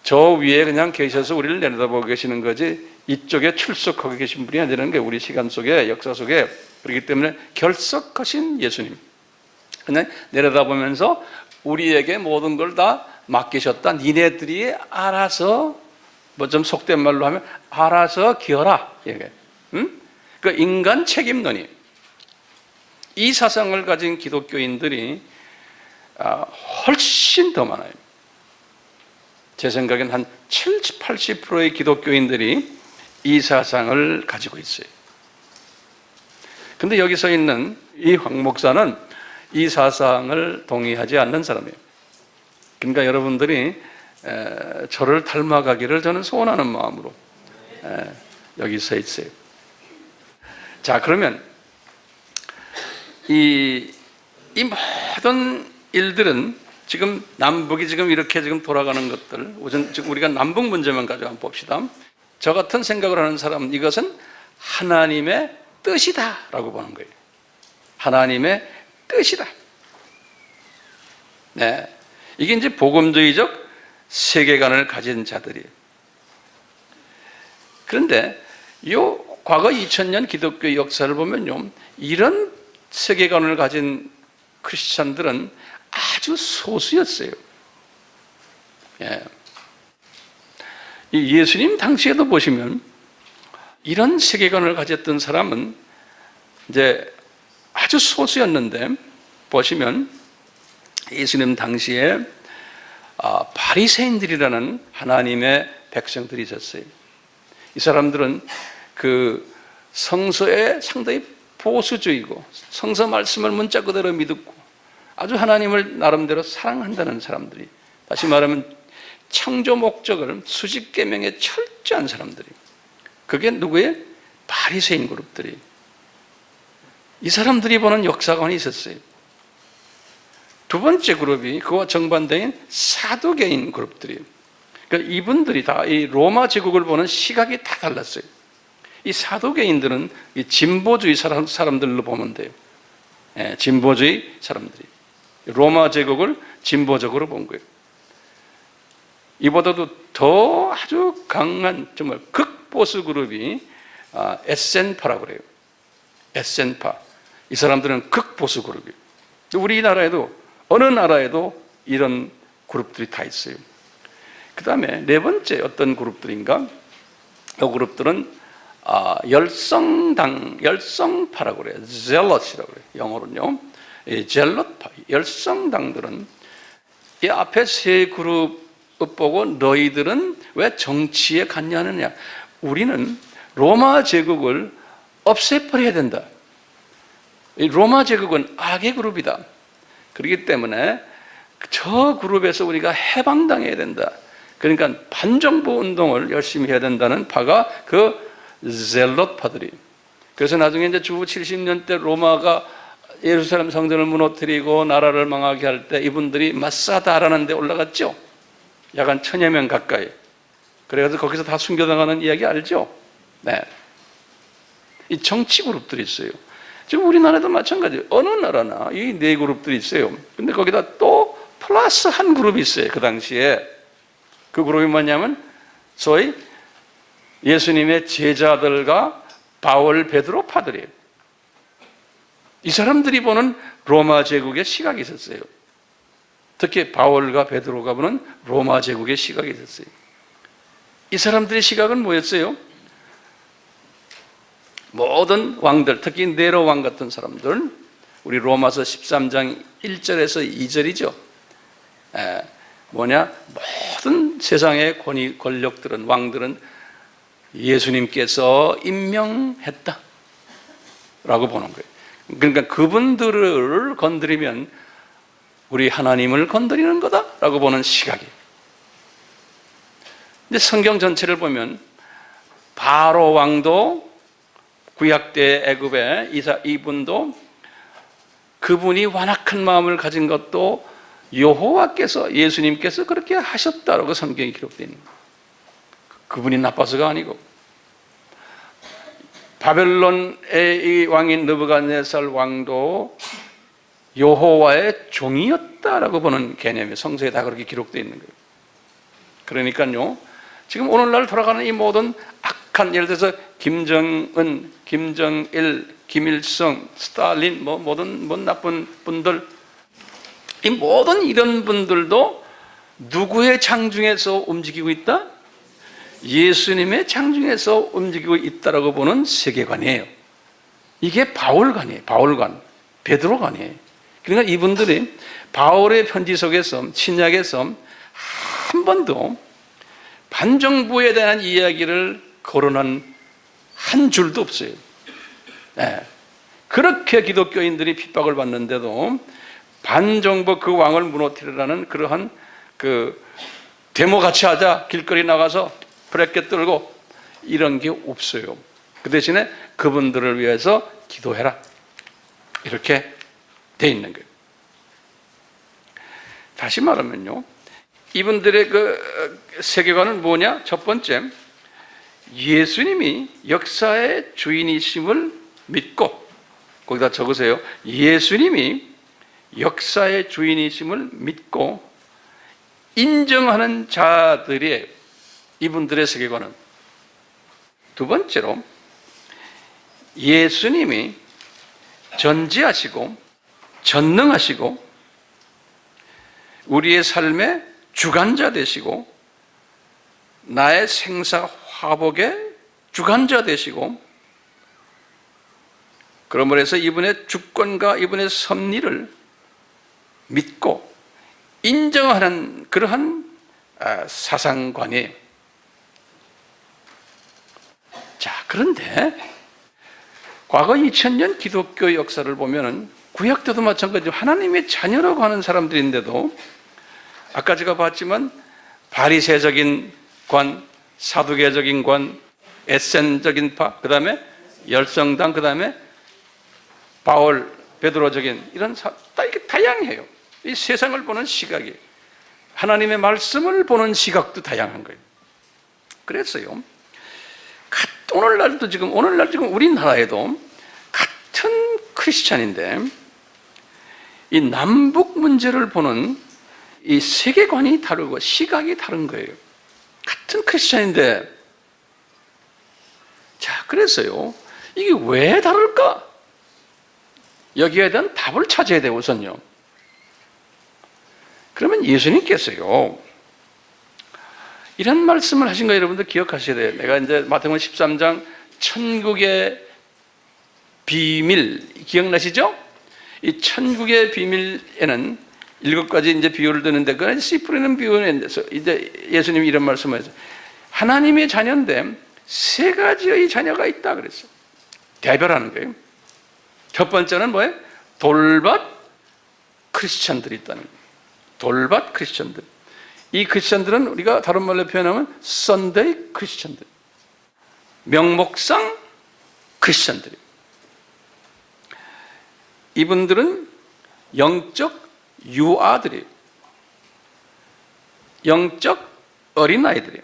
저 위에 그냥 계셔서 우리를 내려다보고 계시는 거지 이쪽에 출석하고 계신 분이 아니라는 게 우리 시간 속에, 역사 속에. 그렇기 때문에 결석하신 예수님, 그냥 내려다보면서 우리에게 모든 걸 다 맡기셨다. 니네들이 알아서, 뭐 좀 속된 말로 하면 알아서 기어라. 응? 그 인간 책임론이, 이 사상을 가진 기독교인들이 훨씬 더 많아요. 제 생각엔 한 70, 80%의 기독교인들이 이 사상을 가지고 있어요. 근데 여기서 있는 이 황 목사는 이 사상을 동의하지 않는 사람이에요. 그러니까 여러분들이 저를 닮아가기를 저는 소원하는 마음으로 여기 서 있어요. 자, 그러면 이 모든 일들은 지금 남북이 지금 이렇게 지금 돌아가는 것들, 우선 지금 우리가 남북 문제만 가지고 한번 봅시다. 저 같은 생각을 하는 사람은 이것은 하나님의 뜻이다라고 보는 거예요. 하나님의 뜻이다. 네, 이게 이제 복음주의적 세계관을 가진 자들이에요. 그런데 요 과거 2000년 기독교 역사를 보면요, 이런 세계관을 가진 크리스찬들은 아주 소수였어요. 예. 이 예수님 당시에도 보시면 이런 세계관을 가졌던 사람은 이제 아주 소수였는데, 보시면 예수님 당시에 바리새인들이라는 하나님의 백성들이 있었어요. 이 사람들은 그 성서에 상당히 보수주의고 성서 말씀을 문자 그대로 믿고 아주 하나님을 나름대로 사랑한다는 사람들이, 다시 말하면 창조 목적을 수직 계명에 철저한 사람들이, 그게 누구예요? 바리새인 그룹들이. 이 사람들이 보는 역사관이 있었어요. 두 번째 그룹이 그와 정반대인 사두개인 그룹들이에요. 그러니까 이분들이 다 이 로마 제국을 보는 시각이 다 달랐어요. 이 사두개인들은 이 진보주의 사람들로 보면 돼요. 진보주의 사람들이 로마 제국을 진보적으로 본 거예요. 이보다도 더 아주 강한 정말 극보수 그룹이 에센파라고 그래요. 에센파. 이 사람들은 극보수 그룹이에요. 우리나라에도 어느 나라에도 이런 그룹들이 다 있어요. 그 다음에 네 번째 어떤 그룹들인가? 이 그룹들은 열성파라고 그래요. zealot이라고 그래요. 영어로는요. 젤럿파, 열성당들은 이 앞에 세 그룹 보고 너희들은 왜 정치에 관여하느냐? 우리는 로마 제국을 없애버려야 된다. 이 로마 제국은 악의 그룹이다. 그렇기 때문에 저 그룹에서 우리가 해방당해야 된다. 그러니까 반정부 운동을 열심히 해야 된다는 파가 그 젤롯파들이. 그래서 나중에 이제 주후 70년 때 로마가 예루살렘 성전을 무너뜨리고 나라를 망하게 할 때 이분들이 마사다라는 데 올라갔죠. 약 한 1000여 명 가까이. 그래서 거기서 다 순교당하는 이야기 알죠? 네. 이 정치 그룹들이 있어요. 지금 우리나라도 마찬가지예요. 어느 나라나 이 네 그룹들이 있어요. 근데 거기다 또 플러스 한 그룹이 있어요. 그 당시에. 그 그룹이 뭐냐면 소위 예수님의 제자들과 바울 베드로파들이에요. 이 사람들이 보는 로마 제국의 시각이 있었어요. 특히 바울과 베드로가 보는 로마 제국의 시각이 있었어요. 이 사람들의 시각은 뭐였어요? 모든 왕들, 특히 네로 왕 같은 사람들, 우리 로마서 13장 1절에서 2절이죠. 뭐냐? 모든 세상의 권력들은, 왕들은 예수님께서 임명했다 라고 보는 거예요. 그러니까 그분들을 건드리면 우리 하나님을 건드리는 거다라고 보는 시각이에요. 근데 성경 전체를 보면 바로 왕도 구약 때 애굽의 이분도 그분이 완악한 마음을 가진 것도 여호와께서, 예수님께서 그렇게 하셨다라고 성경이 기록되어 있는 거예요. 그분이 나빠서가 아니고, 바벨론의 이 왕인 느부갓네살 왕도 여호와의 종이었다라고 보는 개념이 성서에 다 그렇게 기록되어 있는 거예요. 그러니까요, 지금 오늘날 돌아가는 이 모든 악한, 예를 들어서 김정은, 김정일, 김일성, 스탈린, 모든 나쁜 분들, 이 모든 이런 분들도 누구의 창중에서 움직이고 있다? 예수님의 창중에서 움직이고 있다라고 보는 세계관이에요. 이게 바울관이에요. 바울관, 베드로관이에요. 그러니까 이분들이 바울의 편지 속에서, 신약에서 한 번도 반정부에 대한 이야기를 거론한 한 줄도 없어요. 네. 그렇게 기독교인들이 핍박을 받는데도 반정부 그 왕을 무너뜨리라는 그러한 그 데모 같이 하자, 길거리 나가서 브레켓 들고 이런 게 없어요. 그 대신에 그분들을 위해서 기도해라, 이렇게 돼 있는 거예요. 다시 말하면요, 이분들의 그 세계관은 뭐냐? 첫 번째, 예수님이 역사의 주인이심을 믿고, 거기다 적으세요. 예수님이 역사의 주인이심을 믿고 인정하는 자들이 이분들의 세계관은. 두 번째로, 예수님이 전지하시고 전능하시고 우리의 삶의 주관자 되시고 나의 생사 화복의 주관자 되시고, 그러므로 해서 이분의 주권과 이분의 섭리를 믿고 인정하는 그러한 사상관이에요. 자, 그런데 과거 2000년 기독교 역사를 보면은 구약 때도 마찬가지로 하나님의 자녀라고 하는 사람들인데도 아까 제가 봤지만 바리새적인 관, 사두개적인 관, 에센적인 파, 그 다음에 열성당, 그 다음에 바울, 베드로적인 이런 다 이렇게 다양해요. 이 세상을 보는 시각이, 하나님의 말씀을 보는 시각도 다양한 거예요. 그랬어요. 오늘날 지금 우리나라에도 같은 크리스찬인데 이 남북 문제를 보는 이 세계관이 다르고 시각이 다른 거예요. 같은 크리스찬인데, 자, 그래서요, 이게 왜 다를까? 여기에 대한 답을 찾아야 돼요, 우선요. 그러면 예수님께서요, 이런 말씀을 하신 거 여러분들 기억하셔야 돼요. 내가 이제 마태복음 13장 천국의 비밀 기억나시죠? 이 천국의 비밀에는 7가지 이제 비유를 드는데, 그 씨 뿌리는 비유에서 이제 예수님이 이런 말씀을 했어요. 하나님의 자녀인데 3가지의 자녀가 있다 그랬어요. 대별하는 거예요. 첫 번째는 뭐예요? 돌밭 크리스천들이 있다는 거예요. 돌밭 크리스천들. 이 크리스천들은 우리가 다른 말로 표현하면 썬데이 크리스천들, 명목상 크리스천들이에요. 이분들은 영적 유아들이에요. 영적 어린아이들이에요.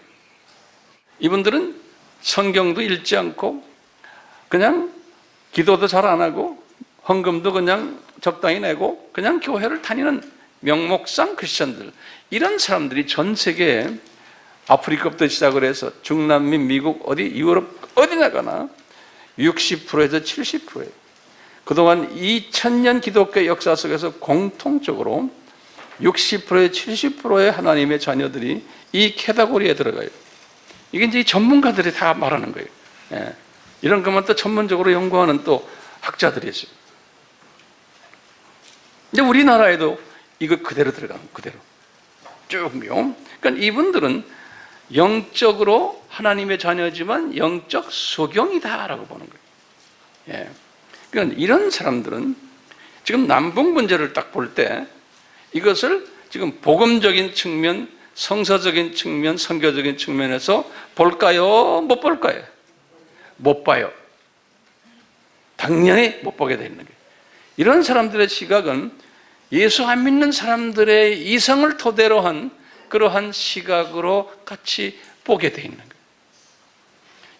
이분들은 성경도 읽지 않고 그냥 기도도 잘 안 하고 헌금도 그냥 적당히 내고 그냥 교회를 다니는 명목상 크리스천들, 이런 사람들이 전 세계에 아프리카부터 시작을 해서 중남미, 미국, 어디 유럽 어디 나가나 60%에서 70%예요. 그동안 2000년 기독교 역사 속에서 공통적으로 60%에 70%의 하나님의 자녀들이 이 캐다고리에 들어가요. 이게 이제 전문가들이 다 말하는 거예요. 예. 이런 것만 또 전문적으로 연구하는 또 학자들이 있어요. 근데 우리나라에도 이거 그대로 들어가는 그대로 쭉요. 그러니까 이분들은 영적으로 하나님의 자녀지만 영적 소경이다라고 보는 거예요. 예. 그러니까 이런 사람들은 지금 남북 문제를 딱 볼 때 이것을 지금 복음적인 측면, 성서적인 측면, 선교적인 측면에서 볼까요? 못 볼까요? 못 봐요. 당연히 못 보게 되는 거예요. 이런 사람들의 시각은 예수 안 믿는 사람들의 이성을 토대로 한 그러한 시각으로 같이 보게 돼 있는 거예요.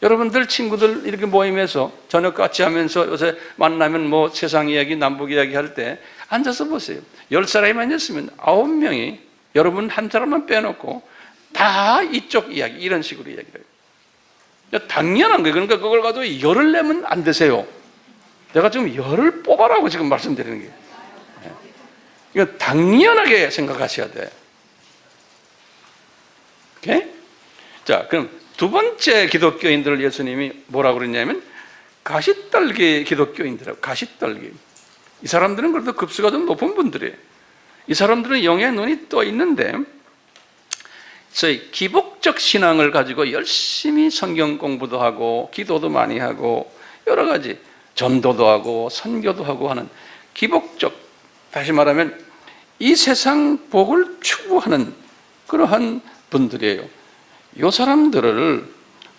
여러분들 친구들 이렇게 모임에서 저녁 같이 하면서 요새 만나면 뭐 세상 이야기, 남북 이야기 할 때 앉아서 보세요. 10사람이 앉았으면 9명이 여러분 한 사람만 빼놓고 다 이쪽 이야기, 이런 식으로 이야기를 해요. 당연한 거예요. 그러니까 그걸 가지고 열을 내면 안 되세요. 내가 지금 열을 뽑아라고 지금 말씀드리는 거예요. 이거 당연하게 생각하셔야 돼. 오케이? 자, 그럼 두 번째 기독교인들을 예수님이 뭐라고 그랬냐면 가시떨기 기독교인들하고 가시떨기. 이 사람들은 그래도 급수가 좀 높은 분들이에요. 이 사람들은 영의 눈이 떠 있는데 저희 기복적 신앙을 가지고 열심히 성경 공부도 하고 기도도 많이 하고 여러 가지 전도도 하고 선교도 하고 하는 기복적, 다시 말하면 이 세상 복을 추구하는 그러한 분들이에요. 이 사람들을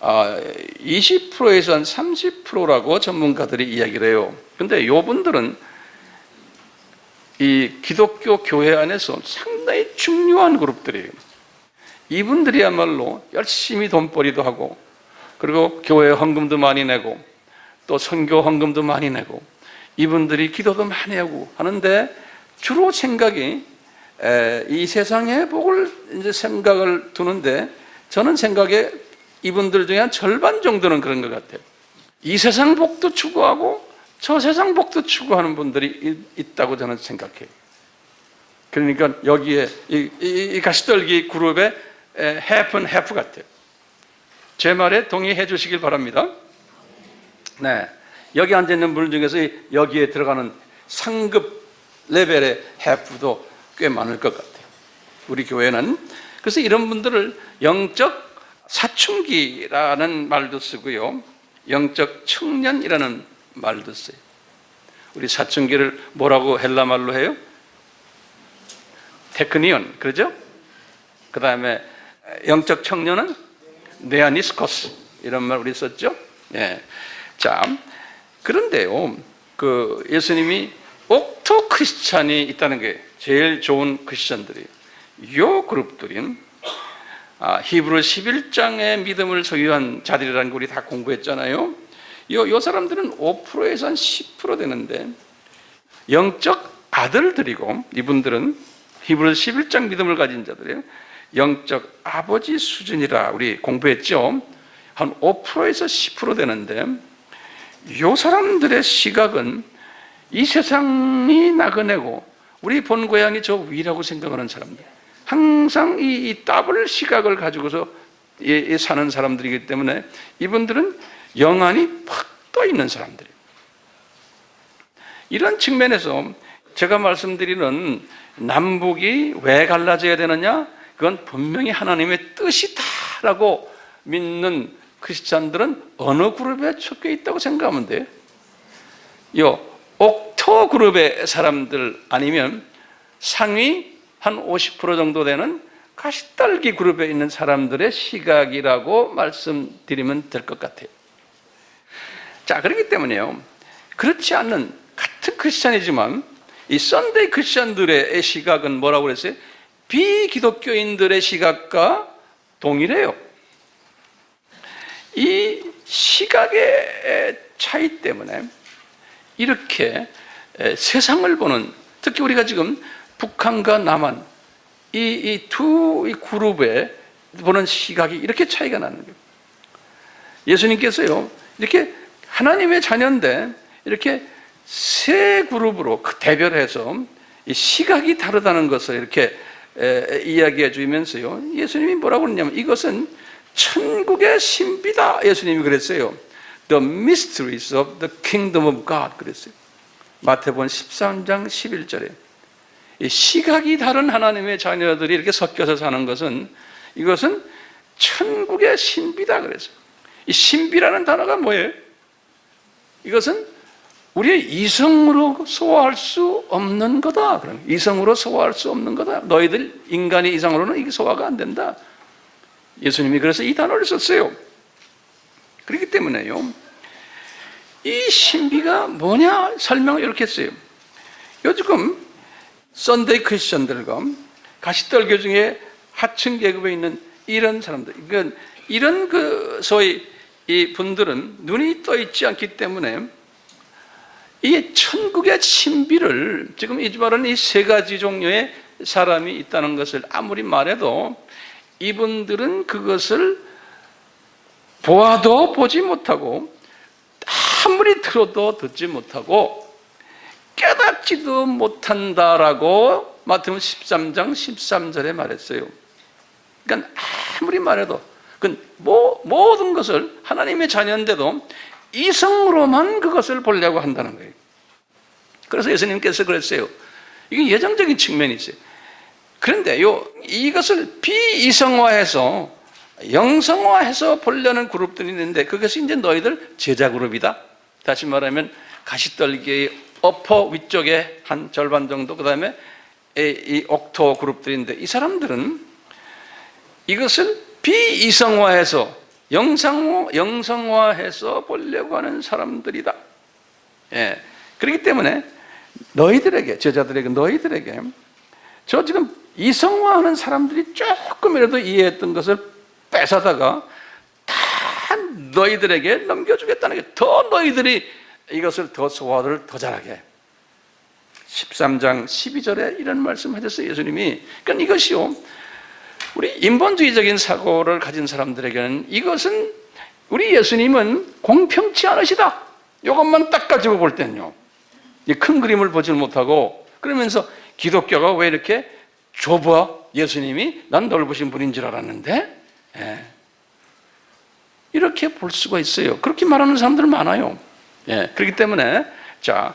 20%에서 한 30%라고 전문가들이 이야기를 해요. 근데 이 분들은 이 기독교 교회 안에서 상당히 중요한 그룹들이에요. 이분들이야말로 열심히 돈벌이도 하고 그리고 교회 헌금도 많이 내고 또 선교 헌금도 많이 내고 이분들이 기도도 많이 하고 하는데 주로 생각이 이 세상의 복을 이제 생각을 두는데 저는 생각에 이분들 중에 한 절반 정도는 그런 것 같아요. 이 세상 복도 추구하고 저 세상 복도 추구하는 분들이 있다고 저는 생각해요. 그러니까 여기에 이 가시떨기 그룹의 half and half 같아요. 제 말에 동의해 주시길 바랍니다. 네, 여기 앉아있는 분 중에서 여기에 들어가는 상급 레벨의 해프도 꽤 많을 것 같아요. 우리 교회는. 그래서 이런 분들을 영적 사춘기라는 말도 쓰고요, 영적 청년이라는 말도 써요. 우리 사춘기를 뭐라고 헬라 말로 해요? 테크니온, 그러죠? 그 다음에 영적 청년은 네아니스코스, 이런 말 우리 썼죠? 예. 자, 그런데요, 예수님이 옥토 크리스찬이 있다는 게 제일 좋은 크리스찬들이에요. 요 그룹들인 히브리 11장의 믿음을 소유한 자들이라는 거 우리 다 공부했잖아요. 요 사람들은 5%에서 한 10% 되는데, 영적 아들들이고, 이분들은 히브리 11장 믿음을 가진 자들이에요. 영적 아버지 수준이라 우리 공부했죠. 한 5%에서 10% 되는데, 요 사람들의 시각은 이 세상이 나그네고 우리 본 고향이 저 위라고 생각하는 사람들, 항상 이 더블 시각을 가지고서 사는 사람들이기 때문에 이분들은 영안이 팍 떠 있는 사람들이에요. 이런 측면에서 제가 말씀드리는 남북이 왜 갈라져야 되느냐, 그건 분명히 하나님의 뜻이다라고 믿는 크리스찬들은 어느 그룹에 섞여 있다고 생각하면 돼요? 요 옥토 그룹의 사람들 아니면 상위 한 50% 정도 되는 가시떨기 그룹에 있는 사람들의 시각이라고 말씀드리면 될 것 같아요. 자, 그렇기 때문에요, 그렇지 않는 같은 크리스찬이지만 이 썬데이 크리스찬들의 시각은 뭐라고 그랬어요? 비기독교인들의 시각과 동일해요. 이 시각의 차이 때문에 이렇게 세상을 보는, 특히 우리가 지금 북한과 남한 이 두 그룹에 보는 시각이 이렇게 차이가 나는 거예요. 예수님께서요, 이렇게 하나님의 자녀인데 이렇게 세 그룹으로 대별해서 이 시각이 다르다는 것을 이렇게 이야기해 주면서요, 예수님이 뭐라고 그러냐면 이것은 천국의 신비다, 예수님이 그랬어요. The mysteries of the kingdom of God 그랬어요. 마태복음 13장 11절에 이 시각이 다른 하나님의 자녀들이 이렇게 섞여서 사는 것은, 이것은 천국의 신비다 그랬어요. 이 신비라는 단어가 뭐예요? 이것은 우리의 이성으로 소화할 수 없는 거다. 이성으로 소화할 수 없는 거다. 너희들 인간의 이성으로는 이게 소화가 안 된다. 예수님이 그래서 이 단어를 썼어요. 그렇기 때문에요, 이 신비가 뭐냐 설명을 이렇게 했어요. 요즘 썬데이 크리스천들과 가시떨교 중에 하층 계급에 있는 이런 사람들, 이런 소위 이 분들은 눈이 떠 있지 않기 때문에 이 천국의 신비를, 지금 이 말은 이 세 가지 종류의 사람이 있다는 것을 아무리 말해도 이분들은 그것을 보아도 보지 못하고 아무리 들어도 듣지 못하고 깨닫지도 못한다라고 마태복음 13장 13절에 말했어요. 그러니까 아무리 말해도 모든 것을 하나님의 자녀인데도 이성으로만 그것을 보려고 한다는 거예요. 그래서 예수님께서 그랬어요. 이게 예정적인 측면이 있어요. 그런데 이것을 비이성화해서 영성화해서 보려는 그룹들이 있는데, 그것이 이제 너희들 제자 그룹이다. 다시 말하면 가시떨기의 어퍼 위쪽에 한 절반 정도, 그 다음에 이 옥토 그룹들인데, 이 사람들은 이것을 비이성화해서 영성화해서 보려고 하는 사람들이다. 예. 그렇기 때문에 너희들에게, 제자들에게, 너희들에게 저 지금 이성화하는 사람들이 조금이라도 이해했던 것을 뺏어다가 다 너희들에게 넘겨주겠다는 게, 더 너희들이 이것을 더 소화를 더 잘하게. 13장 12절에 이런 말씀하셨어요, 예수님이. 그러니까 이것이요, 우리 인본주의적인 사고를 가진 사람들에게는 이것은, 우리 예수님은 공평치 않으시다, 이것만 딱 가지고 볼 때는요, 이 큰 그림을 보질 못하고, 그러면서 기독교가 왜 이렇게 좁아? 예수님이 난 넓으신 분인 줄 알았는데, 예. 이렇게 볼 수가 있어요. 그렇게 말하는 사람들 많아요. 예, 그렇기 때문에 자,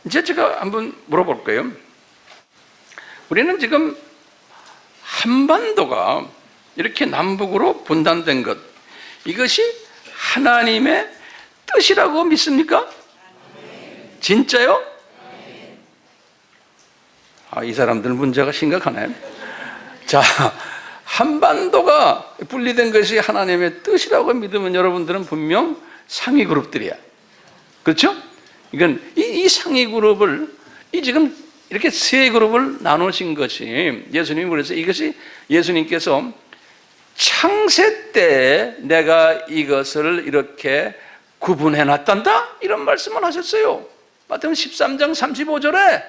이제 제가 한번 물어볼 거예요. 우리는 지금 한반도가 이렇게 남북으로 분단된 것, 이것이 하나님의 뜻이라고 믿습니까? 진짜요? 이 사람들 문제가 심각하네. 자, 한반도가 분리된 것이 하나님의 뜻이라고 믿으면 여러분들은 분명 상위 그룹들이야. 그렇죠? 이건 이 상위 그룹을 지금 이렇게 세 그룹을 나누신 것이 예수님이 그래서 이것이 예수님께서 창세 때 내가 이것을 이렇게 구분해 놨단다 이런 말씀을 하셨어요. 마태복음 13장 35절에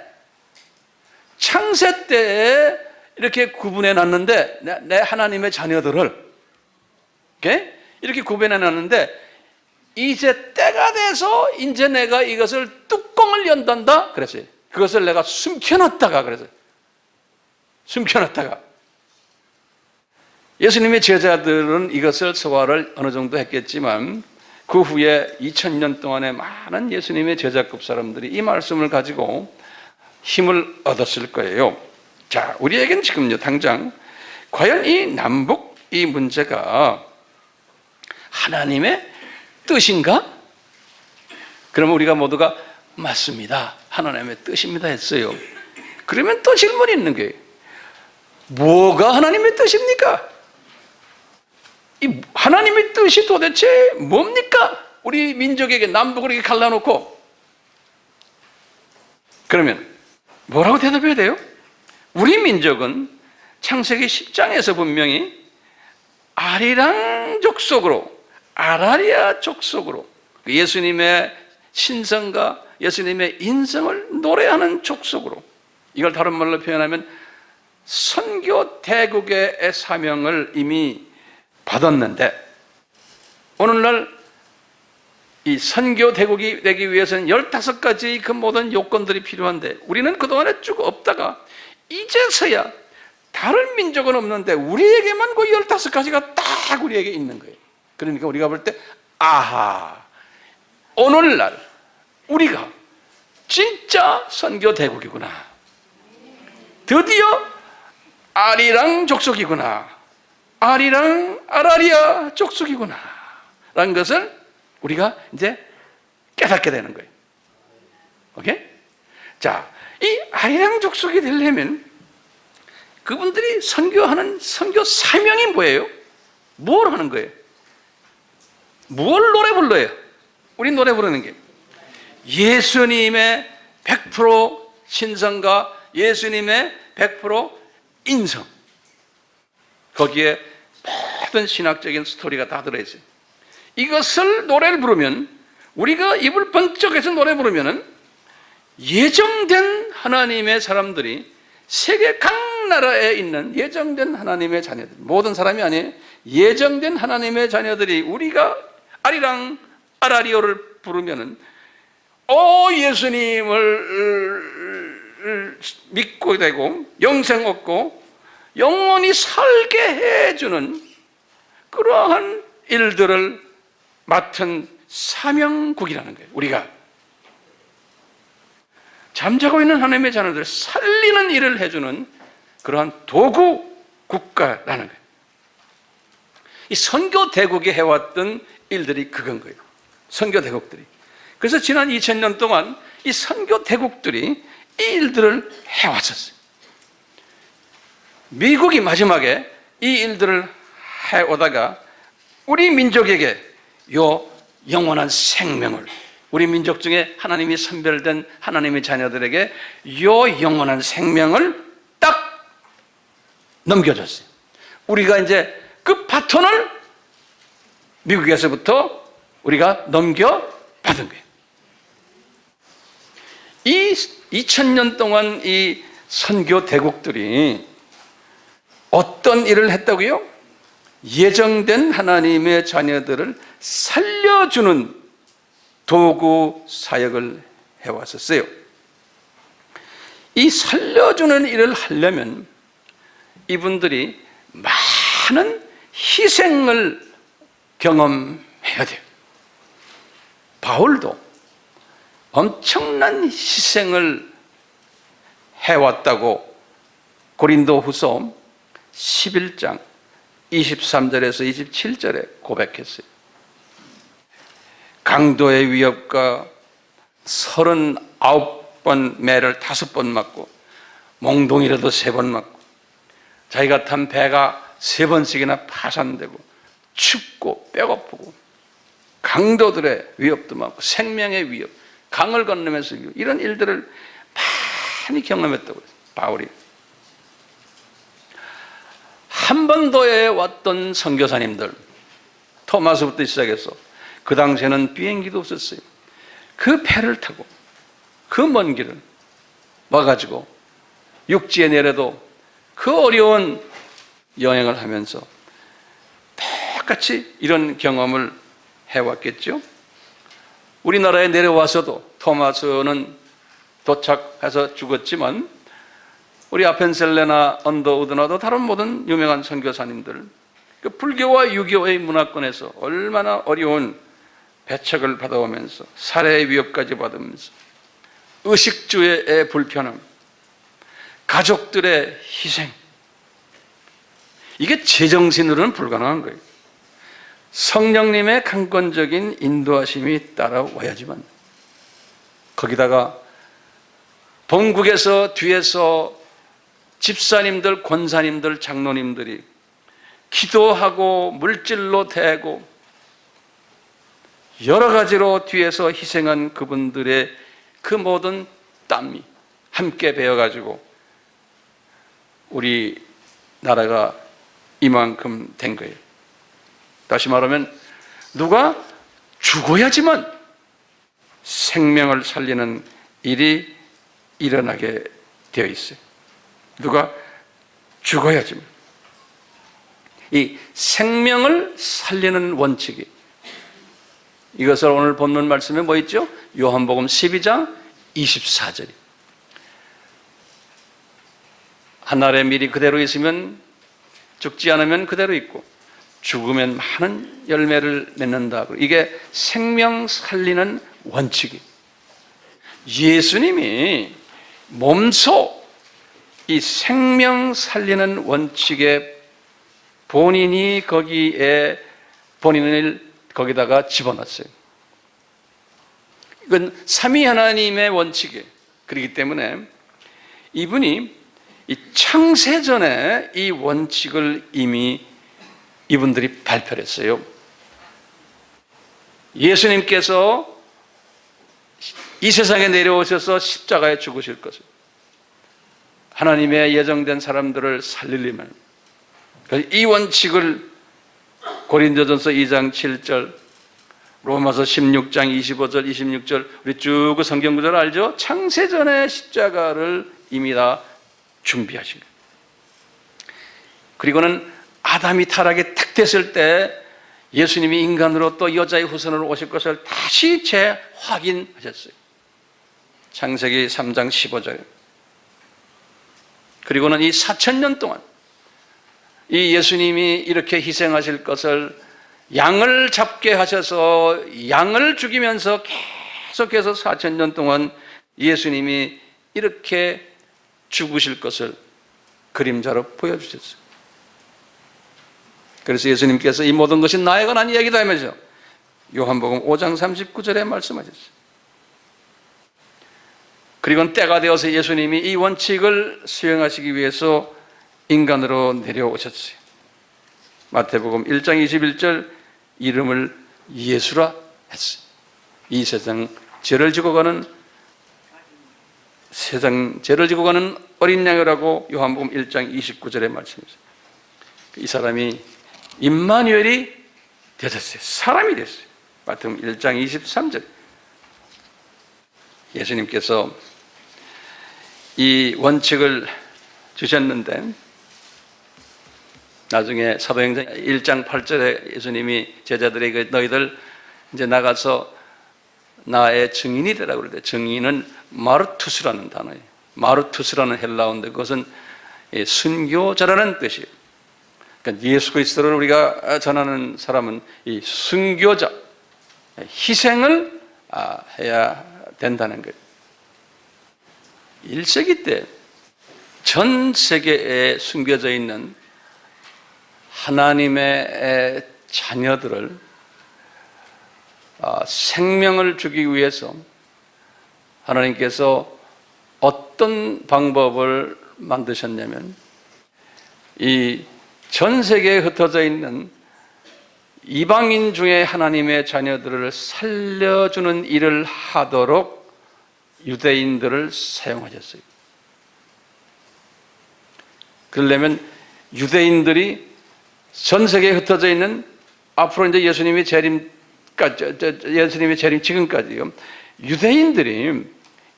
창세 때 이렇게 구분해 놨는데 내 하나님의 자녀들을 이렇게 구분해 놨는데 이제 때가 돼서 이제 내가 이것을 뚜껑을 연단다 그랬어요. 그것을 내가 숨겨놨다가 그래서 숨겨놨다가 예수님의 제자들은 이것을 소화를 어느 정도 했겠지만 그 후에 2000년 동안에 많은 예수님의 제자급 사람들이 이 말씀을 가지고 힘을 얻었을 거예요. 자, 우리에게는 지금요 당장 과연 이 남북 이 문제가 하나님의 뜻인가? 그러면 우리가 모두가 맞습니다. 하나님의 뜻입니다 했어요. 그러면 또 질문이 있는 거예요. 뭐가 하나님의 뜻입니까? 이 하나님의 뜻이 도대체 뭡니까? 우리 민족에게 남북을 이렇게 갈라놓고 그러면 뭐라고 대답해야 돼요? 우리 민족은 창세기 10장에서 분명히 아리랑 족속으로 아라리아 족속으로 예수님의 신성과 예수님의 인성을 노래하는 족속으로 이걸 다른 말로 표현하면 선교 대국의 사명을 이미 받았는데 오늘날 이 선교 대국이 되기 위해서는 15가지 그 모든 요건들이 필요한데 우리는 그동안에 쭉 없다가 이제서야 다른 민족은 없는데 우리에게만 그 15가지가 딱 우리에게 있는 거예요. 그러니까 우리가 볼 때 아하, 오늘날 우리가 진짜 선교 대국이구나. 드디어 아리랑 족속이구나. 아리랑 아라리아 족속이구나. 라는 것을 우리가 이제 깨닫게 되는 거예요. 오케이? 자, 이 아리랑 족속이 되려면 그분들이 선교하는 선교 사명이 뭐예요? 뭘 하는 거예요? 뭘 노래 불러요? 우리 노래 부르는 게 예수님의 100% 신성과 예수님의 100% 인성. 거기에 모든 신학적인 스토리가 다 들어있어요. 이것을 노래를 부르면 우리가 입을 번쩍 해서 노래 부르면 예정된 하나님의 사람들이 세계 각 나라에 있는 예정된 하나님의 자녀들, 모든 사람이 아니에요. 예정된 하나님의 자녀들이 우리가 아리랑 아라리오를 부르면은 예수님을 믿고 되고 영생 얻고 영원히 살게 해주는 그러한 일들을 맡은 사명국이라는 거예요. 우리가 잠자고 있는 하나님의 자녀들을 살리는 일을 해주는 그러한 도구 국가라는 거예요. 이 선교 대국이 해왔던 일들이 그건 거예요. 선교 대국들이. 그래서 지난 2000년 동안 이 선교 대국들이 이 일들을 해왔었어요. 미국이 마지막에 이 일들을 해오다가 우리 민족에게 요 영원한 생명을 우리 민족 중에 하나님이 선별된 하나님의 자녀들에게 요 영원한 생명을 딱 넘겨줬어요. 우리가 이제 그 바톤을 미국에서부터 우리가 넘겨받은 거예요. 이 2000년 동안 이 선교 대국들이 어떤 일을 했다고요? 예정된 하나님의 자녀들을 살려주는 도구 사역을 해왔었어요. 이 살려주는 일을 하려면 이분들이 많은 희생을 경험해야 돼요. 바울도 엄청난 희생을 해왔다고 고린도후서 11장 23절에서 27절에 고백했어요. 강도의 위협과 39번 매를 5번 맞고 몽둥이라도 3번 맞고 자기가 탄 배가 3번씩이나 파산되고 춥고 배고프고 강도들의 위협도 많고 생명의 위협, 강을 건너면서 이런 일들을 많이 경험했다고 했어요. 바울이 한반도에 왔던 선교사님들, 토마스부터 시작해서 그 당시에는 비행기도 없었어요. 그 배를 타고 그 먼 길을 와가지고 육지에 내려도 그 어려운 여행을 하면서 똑같이 이런 경험을 해왔겠죠. 우리나라에 내려와서도 토마스는 도착해서 죽었지만 우리 아펜셀레나 언더우드나도 다른 모든 유명한 선교사님들, 그 불교와 유교의 문화권에서 얼마나 어려운 배척을 받아오면서 살해의 위협까지 받으면서 의식주의 불편함, 가족들의 희생, 이게 제 정신으로는 불가능한 거예요. 성령님의 강권적인 인도하심이 따라와야지만. 거기다가 본국에서 뒤에서 집사님들, 권사님들, 장로님들이 기도하고 물질로 대고 여러 가지로 뒤에서 희생한 그분들의 그 모든 땀이 함께 배어가지고 우리 나라가 이만큼 된 거예요. 다시 말하면 누가 죽어야지만 생명을 살리는 일이 일어나게 되어 있어요. 누가 죽어야지만. 이 생명을 살리는 원칙이, 이것을 오늘 본문 말씀에 뭐 있죠? 요한복음 12장 24절이. 한 알의 밀이 그대로 있으면, 죽지 않으면 그대로 있고 죽으면 많은 열매를 맺는다. 이게 생명 살리는 원칙이. 예수님이 몸소 이 생명 살리는 원칙에 본인이 본인을 거기다가 집어넣었어요. 이건 삼위 하나님의 원칙이에요. 그렇기 때문에 이분이 이 창세전에 이 원칙을 이미 이분들이 발표를 했어요. 예수님께서 이 세상에 내려오셔서 십자가에 죽으실 것을, 하나님의 예정된 사람들을 살리려면 이 원칙을 고린도전서 2장 7절, 로마서 16장 25절, 26절, 우리 쭉 그 성경 구절 알죠? 창세전에 십자가를 이미 다 준비하신 거예요. 그리고는 아담이 타락이 탁 됐을 때 예수님이 인간으로 또 여자의 후손으로 오실 것을 다시 재확인하셨어요. 창세기 3장 15절. 그리고는 이 4,000년 동안 이 예수님이 이렇게 희생하실 것을 양을 잡게 하셔서 양을 죽이면서 계속해서 4,000년 동안 예수님이 이렇게 죽으실 것을 그림자로 보여주셨어요. 그래서 예수님께서 이 모든 것이 나에 관한 이야기다 하면서 요한복음 5장 39절에 말씀하셨어요. 그리고 때가 되어서 예수님이 이 원칙을 수행하시기 위해서 인간으로 내려오셨어요. 마태복음 1장 21절, 이름을 예수라 했어요. 이 세상 죄를 지고 가는 어린 양이라고 요한복음 1장 29절에 말씀했어요. 이 사람이 임마누엘이 되셨어요. 사람이 됐어요. 마태복음 1장 23절. 예수님께서 이 원칙을 주셨는데 나중에 사도행전 1장 8절에 예수님이 제자들에게 너희들 이제 나가서 나의 증인이 되라고 그러는데, 증인은 마르투스라는 단어예요. 마르투스라는 헬라어인데 그것은 순교자라는 뜻이에요. 그러니까 예수 그리스도를 우리가 전하는 사람은 이 순교자, 희생을 해야 된다는 거예요. 1세기 때 전 세계에 숨겨져 있는 하나님의 자녀들을 생명을 주기 위해서 하나님께서 어떤 방법을 만드셨냐면, 이 전 세계에 흩어져 있는 이방인 중에 하나님의 자녀들을 살려주는 일을 하도록 유대인들을 사용하셨어요. 그러려면 유대인들이 전 세계에 흩어져 있는, 앞으로 이제 예수님의 재림 지금까지요, 유대인들이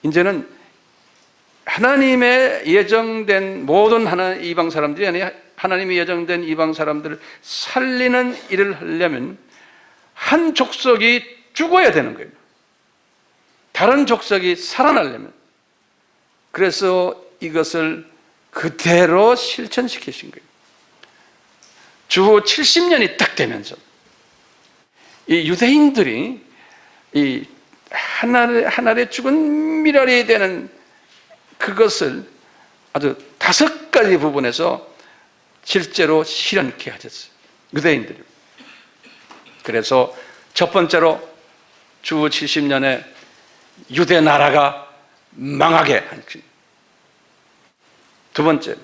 이제는 하나님의 예정된 모든 이방 사람들이 아니라 하나님이 예정된 이방 사람들을 살리는 일을 하려면 한 족속이 죽어야 되는 거예요. 다른 족속이 살아나려면. 그래서 이것을 그대로 실천시키신 거예요. 주후 70년이 딱 되면서 이 유대인들이 이 하늘에 죽은 미랄이 되는 그것을 아주 5가지 부분에서 실제로 실현케 하셨어요, 유대인들이. 그래서 첫 번째로 주후 70년에 유대 나라가 망하게 하셨습니다. 두 번째,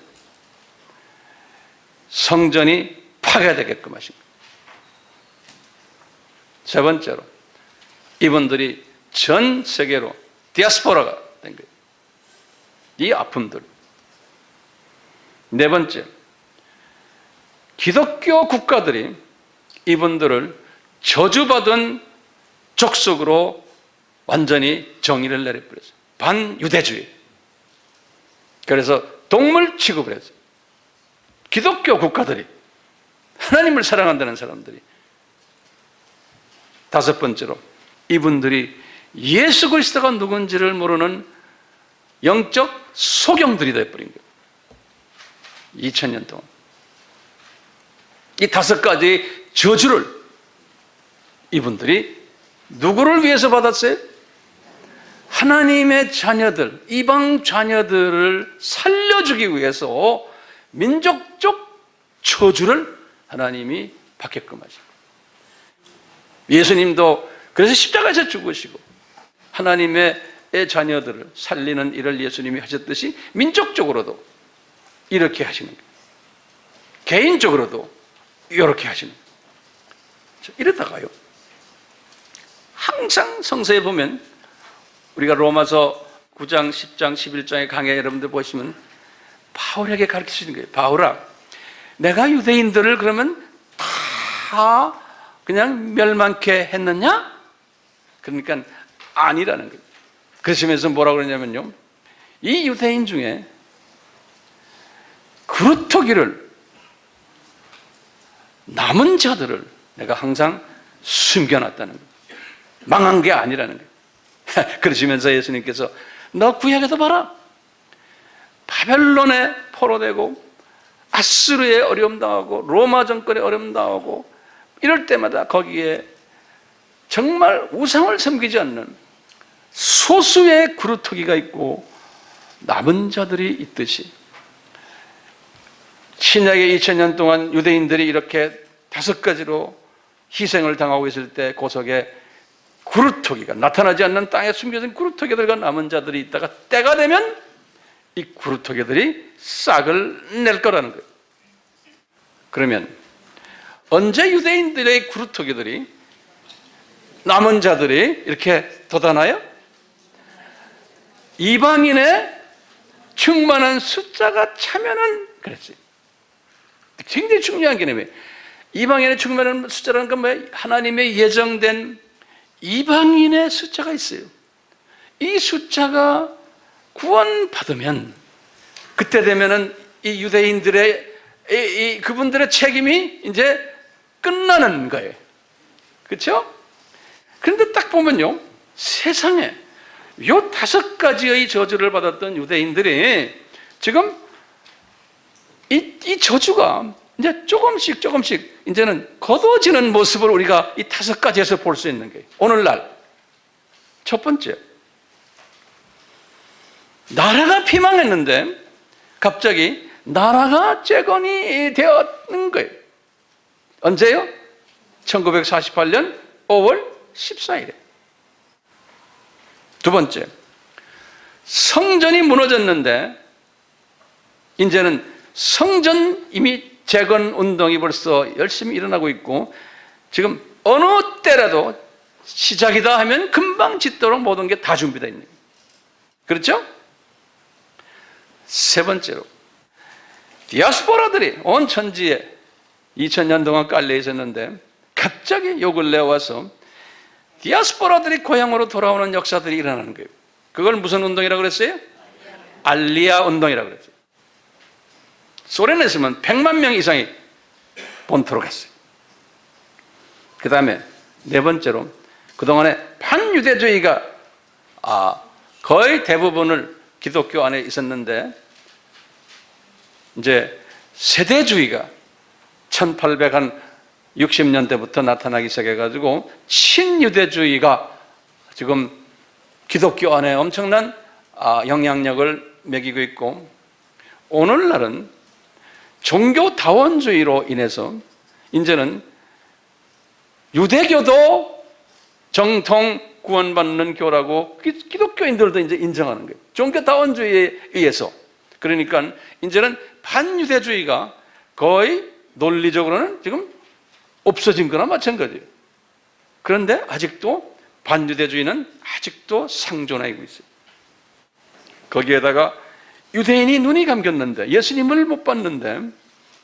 성전이 파괴되게끔 하신 거예요. 세 번째로, 이분들이 전 세계로 디아스포라가 된 거예요, 이 아픔들. 네 번째, 기독교 국가들이 이분들을 저주받은 족속으로 완전히 정의를 내려버렸어요. 반유대주의. 그래서 동물 취급을 했어요. 기독교 국가들이, 하나님을 사랑한다는 사람들이. 다섯 번째로, 이분들이 예수 그리스도가 누군지를 모르는 영적 소경들이 되어버린 거예요, 2000년 동안. 이 5가지 저주를 이분들이 누구를 위해서 받았어요? 하나님의 자녀들, 이방 자녀들을 살려주기 위해서 민족적 저주를 하나님이 받게끔 하시고, 예수님도 그래서 십자가에서 죽으시고 하나님의 자녀들을 살리는 일을 예수님이 하셨듯이 민족적으로도 이렇게 하시는 거예요. 개인적으로도 이렇게 하시는 거예요. 이러다가요, 항상 성서에 보면, 우리가 로마서 9장, 10장, 11장의 강해 여러분들 보시면 바울에게 가르치시는 거예요. 바울아, 내가 유대인들을 그러면 다 그냥 멸망케 했느냐? 그러니까 아니라는 거예요. 그러시면서 뭐라고 그러냐면요, 이 유대인 중에 그루터기를, 남은 자들을 내가 항상 숨겨놨다는 거예요. 망한 게 아니라는 거예요. 그러시면서 예수님께서 너 구약에서 봐라, 바벨론에 포로되고 아수르에 어려움 당하고 로마 정권에 어려움 당하고 이럴 때마다 거기에 정말 우상을 섬기지 않는 소수의 그루터기가 있고 남은 자들이 있듯이, 신약의 2000년 동안 유대인들이 이렇게 5가지로 희생을 당하고 있을 때 그 속에 그루터기가, 나타나지 않는 땅에 숨겨진 그루터기들과 남은 자들이 있다가 때가 되면 이 그루터기들이 싹을 낼 거라는 거예요. 그러면 언제 유대인들의 그루터기들이, 남은 자들이 이렇게 돋아나요? 이방인의 충만한 숫자가 차면은 그랬어요. 굉장히 중요한 개념이에요. 이방인의 충만한 숫자라는 건 뭐예요? 하나님의 예정된 이방인의 숫자가 있어요. 이 숫자가 구원받으면 그때 되면은 이 유대인들의 그분들의 책임이 이제 끝나는 거예요. 그렇죠? 그런데 딱 보면요, 세상에 요 5가지의 저주를 받았던 유대인들이 지금 이 저주가 이제 조금씩 이제는 거둬지는 모습을 우리가 이 5가지에서 볼 수 있는 거예요. 오늘날 첫 번째, 나라가 피망했는데 갑자기 나라가 재건이 되었는 거예요. 언제요? 1948년 5월 14일에. 두 번째, 성전이 무너졌는데 이제는 성전 이미 재건 운동이 벌써 열심히 일어나고 있고, 지금 어느 때라도 시작이다 하면 금방 짓도록 모든 게 다 준비되어 있는 거예요. 그렇죠? 세 번째로, 디아스포라들이 온 천지에 2000년 동안 깔려 있었는데 갑자기 요 근래 와서 디아스포라들이 고향으로 돌아오는 역사들이 일어나는 거예요. 그걸 무슨 운동이라고 그랬어요? 알리아 운동이라고 그랬어요. 소련에서는 100만 명 이상이 본토로 갔어요. 그 다음에 네 번째로, 그동안에 반유대주의가 거의 대부분을 기독교 안에 있었는데 이제 세대주의가 1860년대부터 나타나기 시작해가지고 친유대주의가 지금 기독교 안에 엄청난 영향력을 매기고 있고, 오늘날은 종교다원주의로 인해서 이제는 유대교도 정통 구원받는 교라고 기독교인들도 이제 인정하는 거예요. 종교다원주의에 의해서. 그러니까 이제는 반유대주의가 거의 논리적으로는 지금 없어진 거나 마찬가지예요. 그런데 아직도 반유대주의는 아직도 상존하고 있어요. 거기에다가 유대인이 눈이 감겼는데, 예수님을 못 봤는데,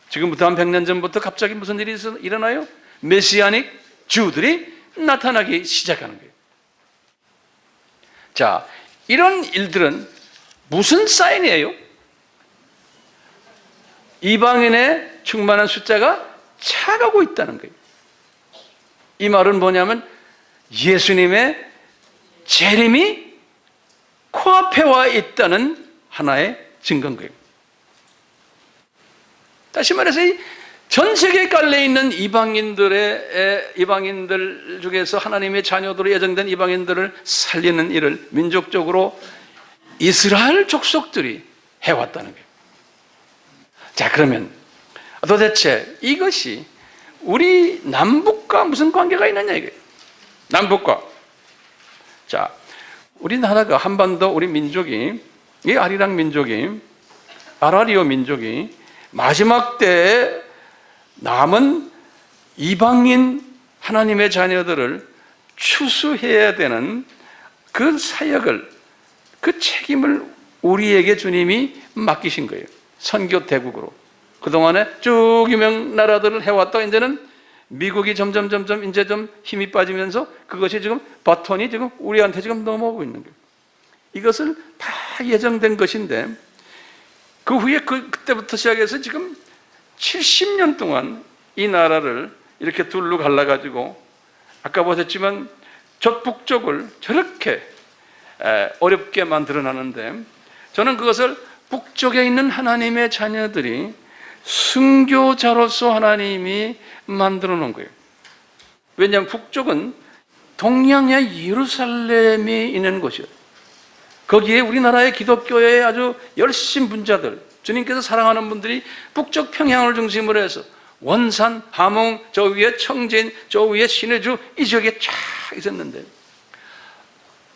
지금부터 한 100년 전부터 갑자기 무슨 일이 일어나요? 메시아닉 주들이 나타나기 시작하는 거예요. 자, 이런 일들은 무슨 사인이에요? 이방인의 충만한 숫자가 차가고 있다는 거예요. 이 말은 뭐냐면 예수님의 재림이 코앞에 와 있다는 하나의 증거인 거예요. 다시 말해서 전 세계에 깔려 있는 이방인들 중에서 하나님의 자녀들로 예정된 이방인들을 살리는 일을 민족적으로 이스라엘 족속들이 해왔다는 거예요. 자, 그러면 도대체 이것이 우리 남북과 무슨 관계가 있느냐 이거예요. 남북과. 자, 우리나라가 한반도 우리 민족이, 이 아리랑 민족이, 아라리오 민족이 마지막 때에 남은 이방인 하나님의 자녀들을 추수해야 되는 그 사역을, 그 책임을 우리에게 주님이 맡기신 거예요. 선교 대국으로. 그동안에 쭉 유명 나라들을 해왔다 이제는 미국이 점점 이제 좀 힘이 빠지면서 그것이 지금 바톤이 지금 우리한테 지금 넘어오고 있는 거예요. 이것을 다 예정된 것인데, 그 후에 그때부터 시작해서 지금 70년 동안 이 나라를 이렇게 둘로 갈라가지고, 아까 보셨지만 북쪽을 저렇게 어렵게 만들어놨는데, 저는 그것을 북쪽에 있는 하나님의 자녀들이 순교자로서 하나님이 만들어 놓은 거예요. 왜냐하면 북쪽은 동양의 예루살렘이 있는 곳이에요. 거기에 우리나라의 기독교의 아주 열심 분자들, 주님께서 사랑하는 분들이 북쪽 평양을 중심으로 해서 원산, 함흥, 저 위에 청진, 저 위에 신해주, 이 지역에 쫙 있었는데,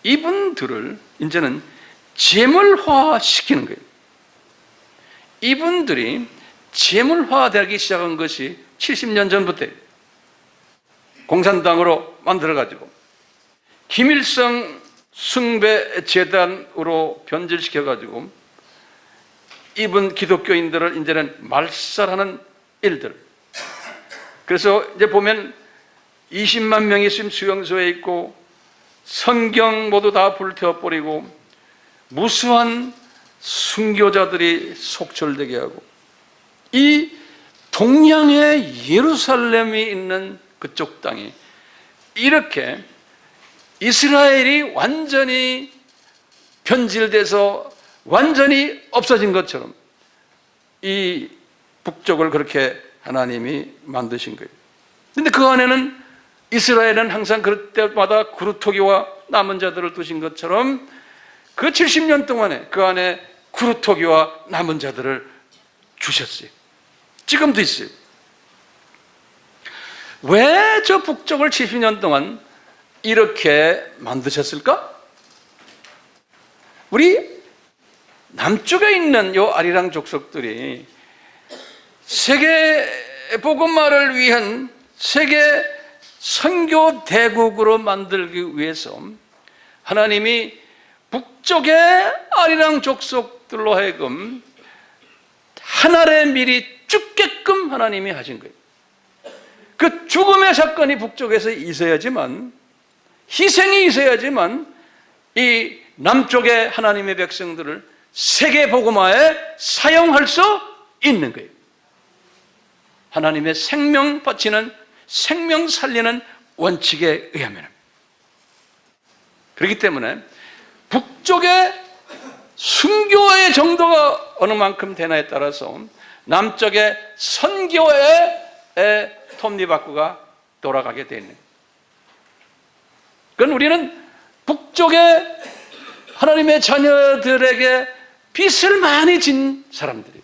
이분들을 이제는 제물화시키는 거예요. 이분들이 제물화되기 시작한 것이 70년 전부터예요. 공산당으로 만들어가지고 김일성 숭배 재단으로 변질시켜가지고 이분 기독교인들을 이제는 말살하는 일들. 그래서 이제 보면 20만 명이 지금 수용소에 있고 성경 모두 다 불태워버리고 무수한 순교자들이 속출되게 하고, 이 동양의 예루살렘이 있는 그쪽 땅이 이렇게 이스라엘이 완전히 변질돼서 완전히 없어진 것처럼 이 북쪽을 그렇게 하나님이 만드신 거예요. 근데 그 안에는 이스라엘은 항상 그럴 때마다 구루토기와 남은 자들을 두신 것처럼 그 70년 동안에 그 안에 구루토기와 남은 자들을 주셨어요. 지금도 있어요. 왜 저 북쪽을 70년 동안 이렇게 만드셨을까? 우리 남쪽에 있는 요 아리랑 족속들이 세계 복음화를 위한 세계 선교 대국으로 만들기 위해서 하나님이 북쪽의 아리랑 족속들로 하여금 하늘에 미리 죽게끔 하나님이 하신 거예요. 그 죽음의 사건이 북쪽에서 있어야지만, 희생이 있어야지만 이 남쪽의 하나님의 백성들을 세계 복음화에 사용할 수 있는 거예요. 하나님의 생명 바치는, 생명 살리는 원칙에 의하면. 그렇기 때문에 북쪽의 순교의 정도가 어느 만큼 되나에 따라서 남쪽의 선교의 톱니바퀴가 돌아가게 되는. 그건 우리는 북쪽의 하나님의 자녀들에게 빚을 많이 진 사람들이에요.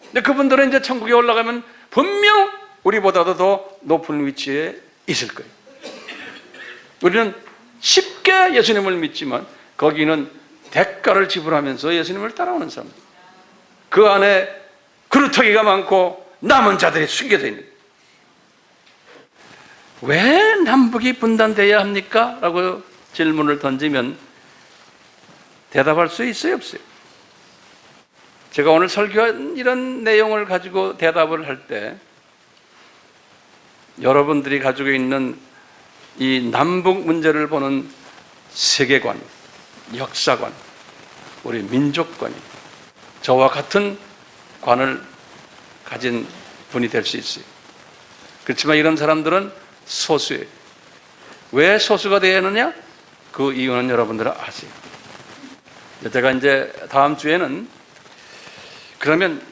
근데 그분들은 이제 천국에 올라가면 분명 우리보다도 더 높은 위치에 있을 거예요. 우리는 쉽게 예수님을 믿지만 거기는 대가를 지불하면서 예수님을 따라오는 사람들. 그 안에 그루터기가 많고 남은 자들이 숨겨져 있는 거예요. 왜 남북이 분단되어야 합니까? 라고 질문을 던지면 대답할 수 있어요, 없어요? 제가 오늘 설교한 이런 내용을 가지고 대답을 할 때 여러분들이 가지고 있는 이 남북 문제를 보는 세계관, 역사관, 우리 민족관이 저와 같은 관을 가진 분이 될 수 있어요. 그렇지만 이런 사람들은 소수예요. 왜 소수가 되어야 하느냐? 그 이유는 여러분들은 아세요. 제가 이제 다음 주에는 그러면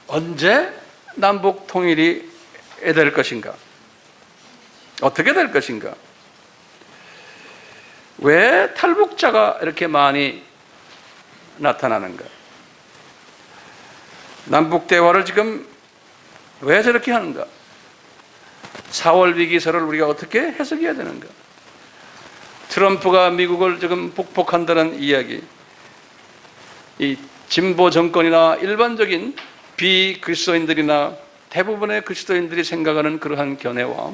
언제 남북 통일이 될 것인가? 어떻게 될 것인가? 왜 탈북자가 이렇게 많이 나타나는가? 남북 대화를 지금 왜 저렇게 하는가? 4월 위기설을 우리가 어떻게 해석해야 되는가? 트럼프가 미국을 지금 북폭한다는 이야기, 이 진보 정권이나 일반적인 비그리스도인들이나 대부분의 그리스도인들이 생각하는 그러한 견해와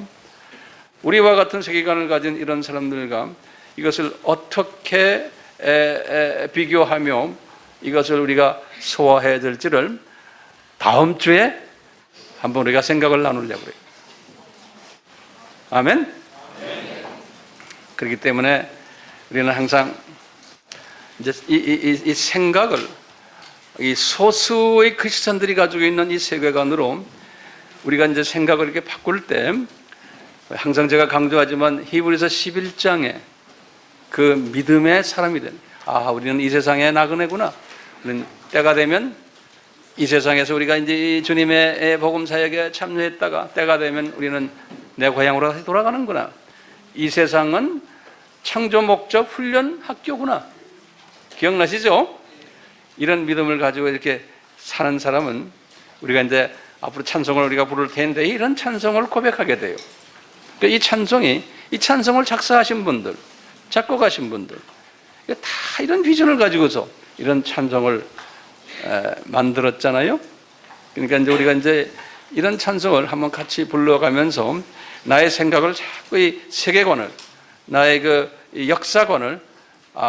우리와 같은 세계관을 가진 이런 사람들과 이것을 어떻게 비교하며 이것을 우리가 소화해야 될지를 다음 주에 한번 우리가 생각을 나누려고 해요. 아멘? 그렇기 때문에 우리는 항상 이제 이 생각을 이 소수의 크리스천들이 가지고 있는 이 세계관으로 우리가 이제 생각을 이렇게 바꿀 때 항상 제가 강조하지만 히브리서 11장에 그 믿음의 사람이 된, 우리는 이 세상의 나그네구나. 우리는 때가 되면 이 세상에서 우리가 이제 주님의 복음 사역에 참여했다가 때가 되면 우리는 내 고향으로 다시 돌아가는구나. 이 세상은 창조 목적 훈련 학교구나. 기억나시죠? 이런 믿음을 가지고 이렇게 사는 사람은 우리가 이제 앞으로 찬송을 우리가 부를 텐데 이런 찬송을 고백하게 돼요. 이 찬송을 작사하신 분들, 작곡하신 분들, 다 이런 비전을 가지고서 이런 찬송을 만들었잖아요. 그러니까 이제 우리가 이제 이런 찬송을 한번 같이 불러가면서 나의 생각을 자꾸 이 세계관을, 나의 그 역사관을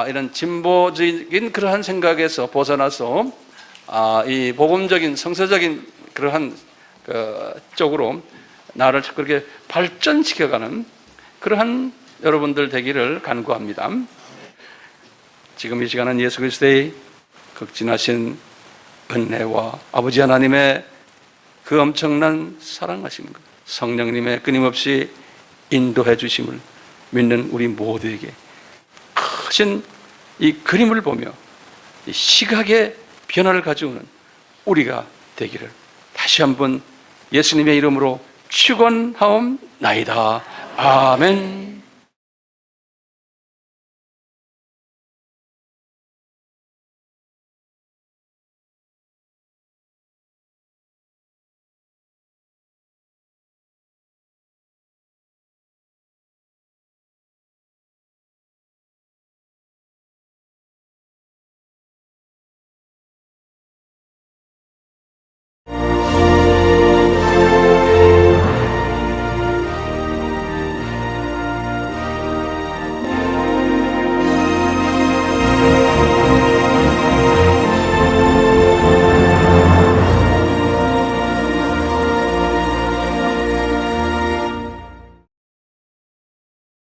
이런 진보적인 그러한 생각에서 벗어나서 이 복음적인 성서적인 그러한 그 쪽으로 나를 자꾸 그렇게 발전시켜가는 그러한 여러분들 되기를 간구합니다. 지금 이 시간은 예수 그리스도의 극진하신 은혜와 아버지 하나님의 그 엄청난 사랑하심과 성령님의 끊임없이 인도해 주심을 믿는 우리 모두에게 크신 이 그림을 보며 이 시각의 변화를 가져오는 우리가 되기를 다시 한번 예수님의 이름으로 축원하옵나이다. 아멘.